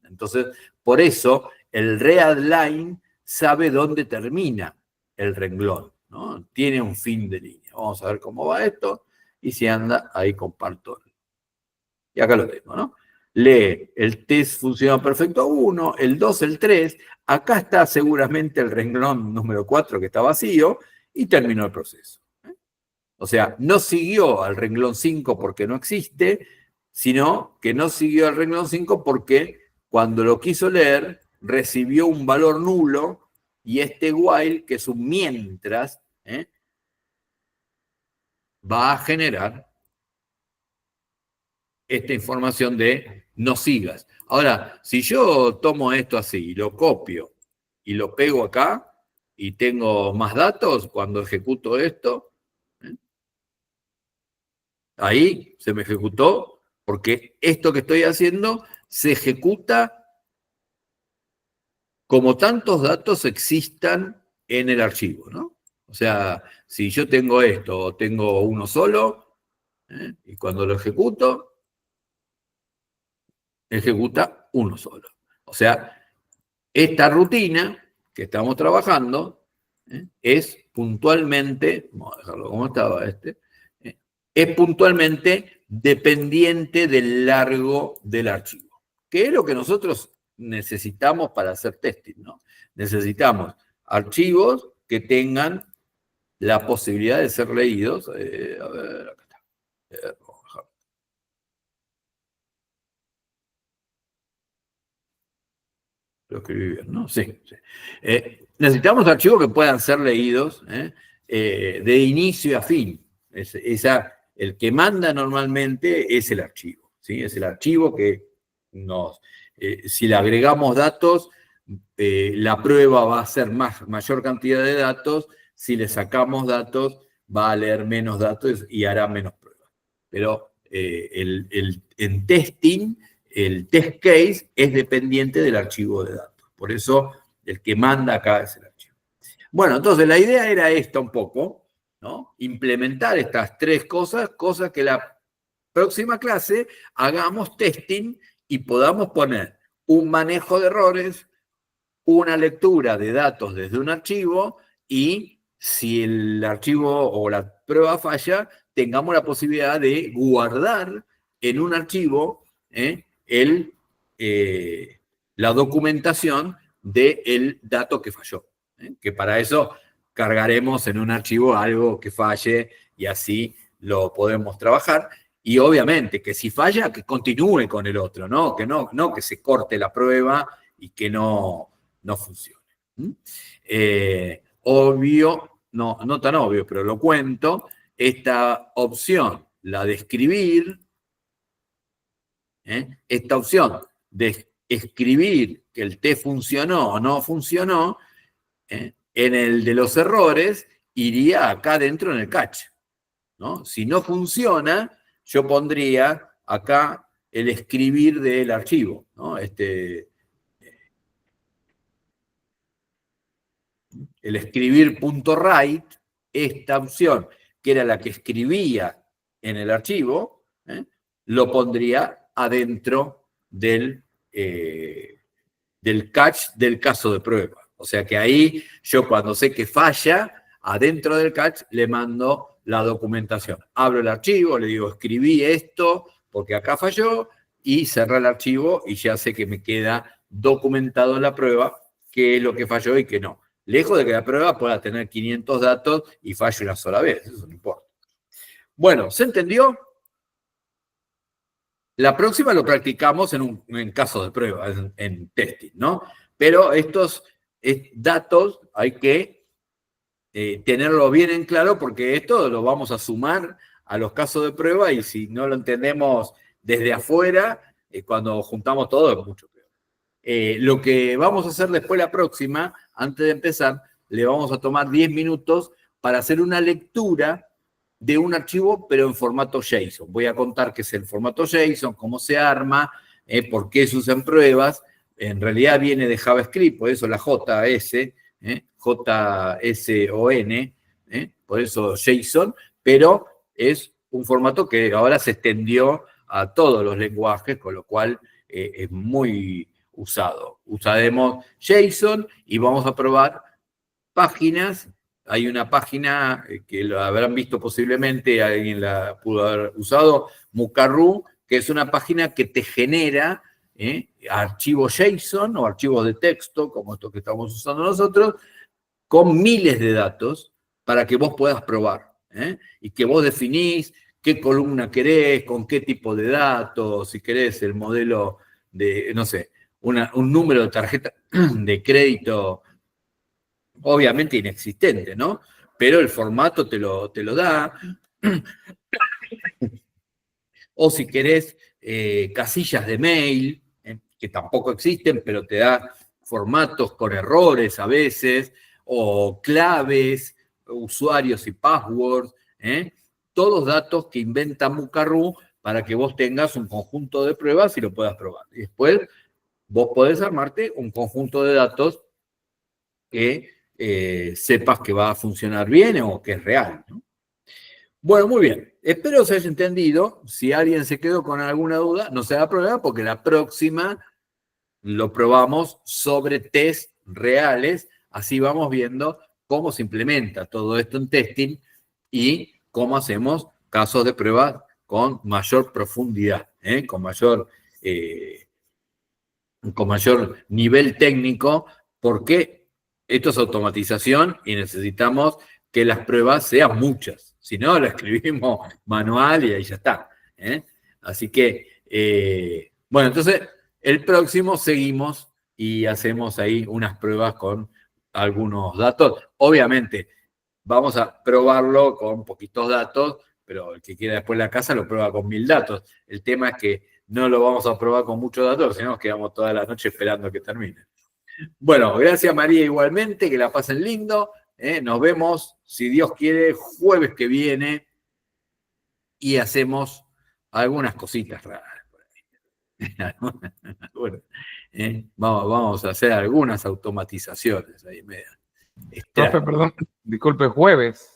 Entonces, por eso el readline sabe dónde termina el renglón, ¿no? Tiene un fin de línea. Vamos a ver cómo va esto, y si anda, ahí comparto. Y acá lo tengo, ¿no? Lee el test funciona perfecto 1, el 2, el 3. Acá está seguramente el renglón número 4 que está vacío, y terminó el proceso. O sea, no siguió al renglón 5 porque no existe, sino que no siguió al renglón 5 porque cuando lo quiso leer recibió un valor nulo, y este while, que es un mientras, va a generar esta información de no sigas. Ahora, si yo tomo esto así y lo copio y lo pego acá y tengo más datos, cuando ejecuto esto, ahí se me ejecutó, porque esto que estoy haciendo se ejecuta como tantos datos existan en el archivo, ¿no? O sea, si yo tengo esto o tengo uno solo, y cuando lo ejecuto, ejecuta uno solo. O sea, esta rutina que estamos trabajando es puntualmente, vamos a dejarlo como estaba es puntualmente dependiente del largo del archivo, que es lo que nosotros necesitamos para hacer testing, ¿no? Necesitamos archivos que tengan la posibilidad de ser leídos. A ver, acá está. Lo escribí bien, ¿no? Sí. Necesitamos archivos que puedan ser leídos de inicio a fin. El que manda normalmente es el archivo, ¿sí? Es el archivo que si le agregamos datos, la prueba va a ser mayor cantidad de datos. Si le sacamos datos, va a leer menos datos y hará menos pruebas. Pero en testing, el test case es dependiente del archivo de datos. Por eso, el que manda acá es el archivo. Bueno, entonces la idea era esta un poco, ¿no? Implementar estas 3 cosas que la próxima clase hagamos testing y podamos poner un manejo de errores, una lectura de datos desde un archivo y si el archivo o la prueba falla, tengamos la posibilidad de guardar en un archivo la documentación del dato que falló. Que para eso cargaremos en un archivo algo que falle y así lo podemos trabajar. Y obviamente que si falla, que continúe con el otro, ¿no? Que se corte la prueba y que no funcione. Obvio, no tan obvio, pero lo cuento, esta opción, la de escribir, esta opción de escribir que el test funcionó o no funcionó, en el de los errores, iría acá dentro en el catch, ¿no? Si no funciona, yo pondría acá el escribir del archivo, ¿no? El escribir.write, esta opción, que era la que escribía en el archivo, lo pondría adentro del catch del caso de prueba. O sea que ahí yo cuando sé que falla, adentro del catch le mando la documentación. Abro el archivo, le digo escribí esto porque acá falló y cerré el archivo y ya sé que me queda documentado en la prueba qué es lo que falló y qué no. Lejos de que la prueba pueda tener 500 datos y falle una sola vez, eso no importa. Bueno, ¿se entendió? La próxima lo practicamos en caso de prueba, en testing, ¿no? Pero estos datos hay que tenerlo bien en claro porque esto lo vamos a sumar a los casos de prueba y si no lo entendemos desde afuera, cuando juntamos todo es mucho peor. Lo que vamos a hacer después la próxima, antes de empezar, le vamos a tomar 10 minutos para hacer una lectura de un archivo, pero en formato JSON. Voy a contar qué es el formato JSON, cómo se arma, por qué se usan pruebas. En realidad viene de JavaScript, por eso la JS, JSON, por eso JSON, pero es un formato que ahora se extendió a todos los lenguajes, con lo cual es muy usado. Usaremos JSON y vamos a probar páginas. Hay una página que lo habrán visto posiblemente, alguien la pudo haber usado, Mukarru, que es una página que te genera archivos JSON o archivos de texto, como estos que estamos usando nosotros, con miles de datos para que vos puedas probar. Y que vos definís qué columna querés, con qué tipo de datos, si querés el modelo de, no sé, un número de tarjeta de crédito obviamente inexistente, ¿no? Pero el formato te lo da. O si querés casillas de mail, que tampoco existen, pero te da formatos con errores a veces, o claves, usuarios y passwords, todos datos que inventa Mukarru para que vos tengas un conjunto de pruebas y lo puedas probar. Y después vos podés armarte un conjunto de datos que sepas que va a funcionar bien o que es real, ¿no? Bueno, muy bien. Espero se haya entendido. Si alguien se quedó con alguna duda, no se haga problema porque la próxima lo probamos sobre test reales. Así vamos viendo cómo se implementa todo esto en testing y cómo hacemos casos de prueba con mayor profundidad, con mayor nivel técnico, porque esto es automatización y necesitamos que las pruebas sean muchas. Si no, lo escribimos manual y ahí ya está. Así que, bueno, entonces el próximo seguimos y hacemos ahí unas pruebas con algunos datos. Obviamente, vamos a probarlo con poquitos datos, pero el que quiera después la casa lo prueba con 1000 datos. El tema es que no lo vamos a probar con muchos datos, sino nos quedamos toda la noche esperando que termine. Bueno, gracias María igualmente, que la pasen lindo. Nos vemos, si Dios quiere, jueves que viene y hacemos algunas cositas raras. Bueno, vamos a hacer algunas automatizaciones ahí media. Profe, perdón, disculpe, jueves.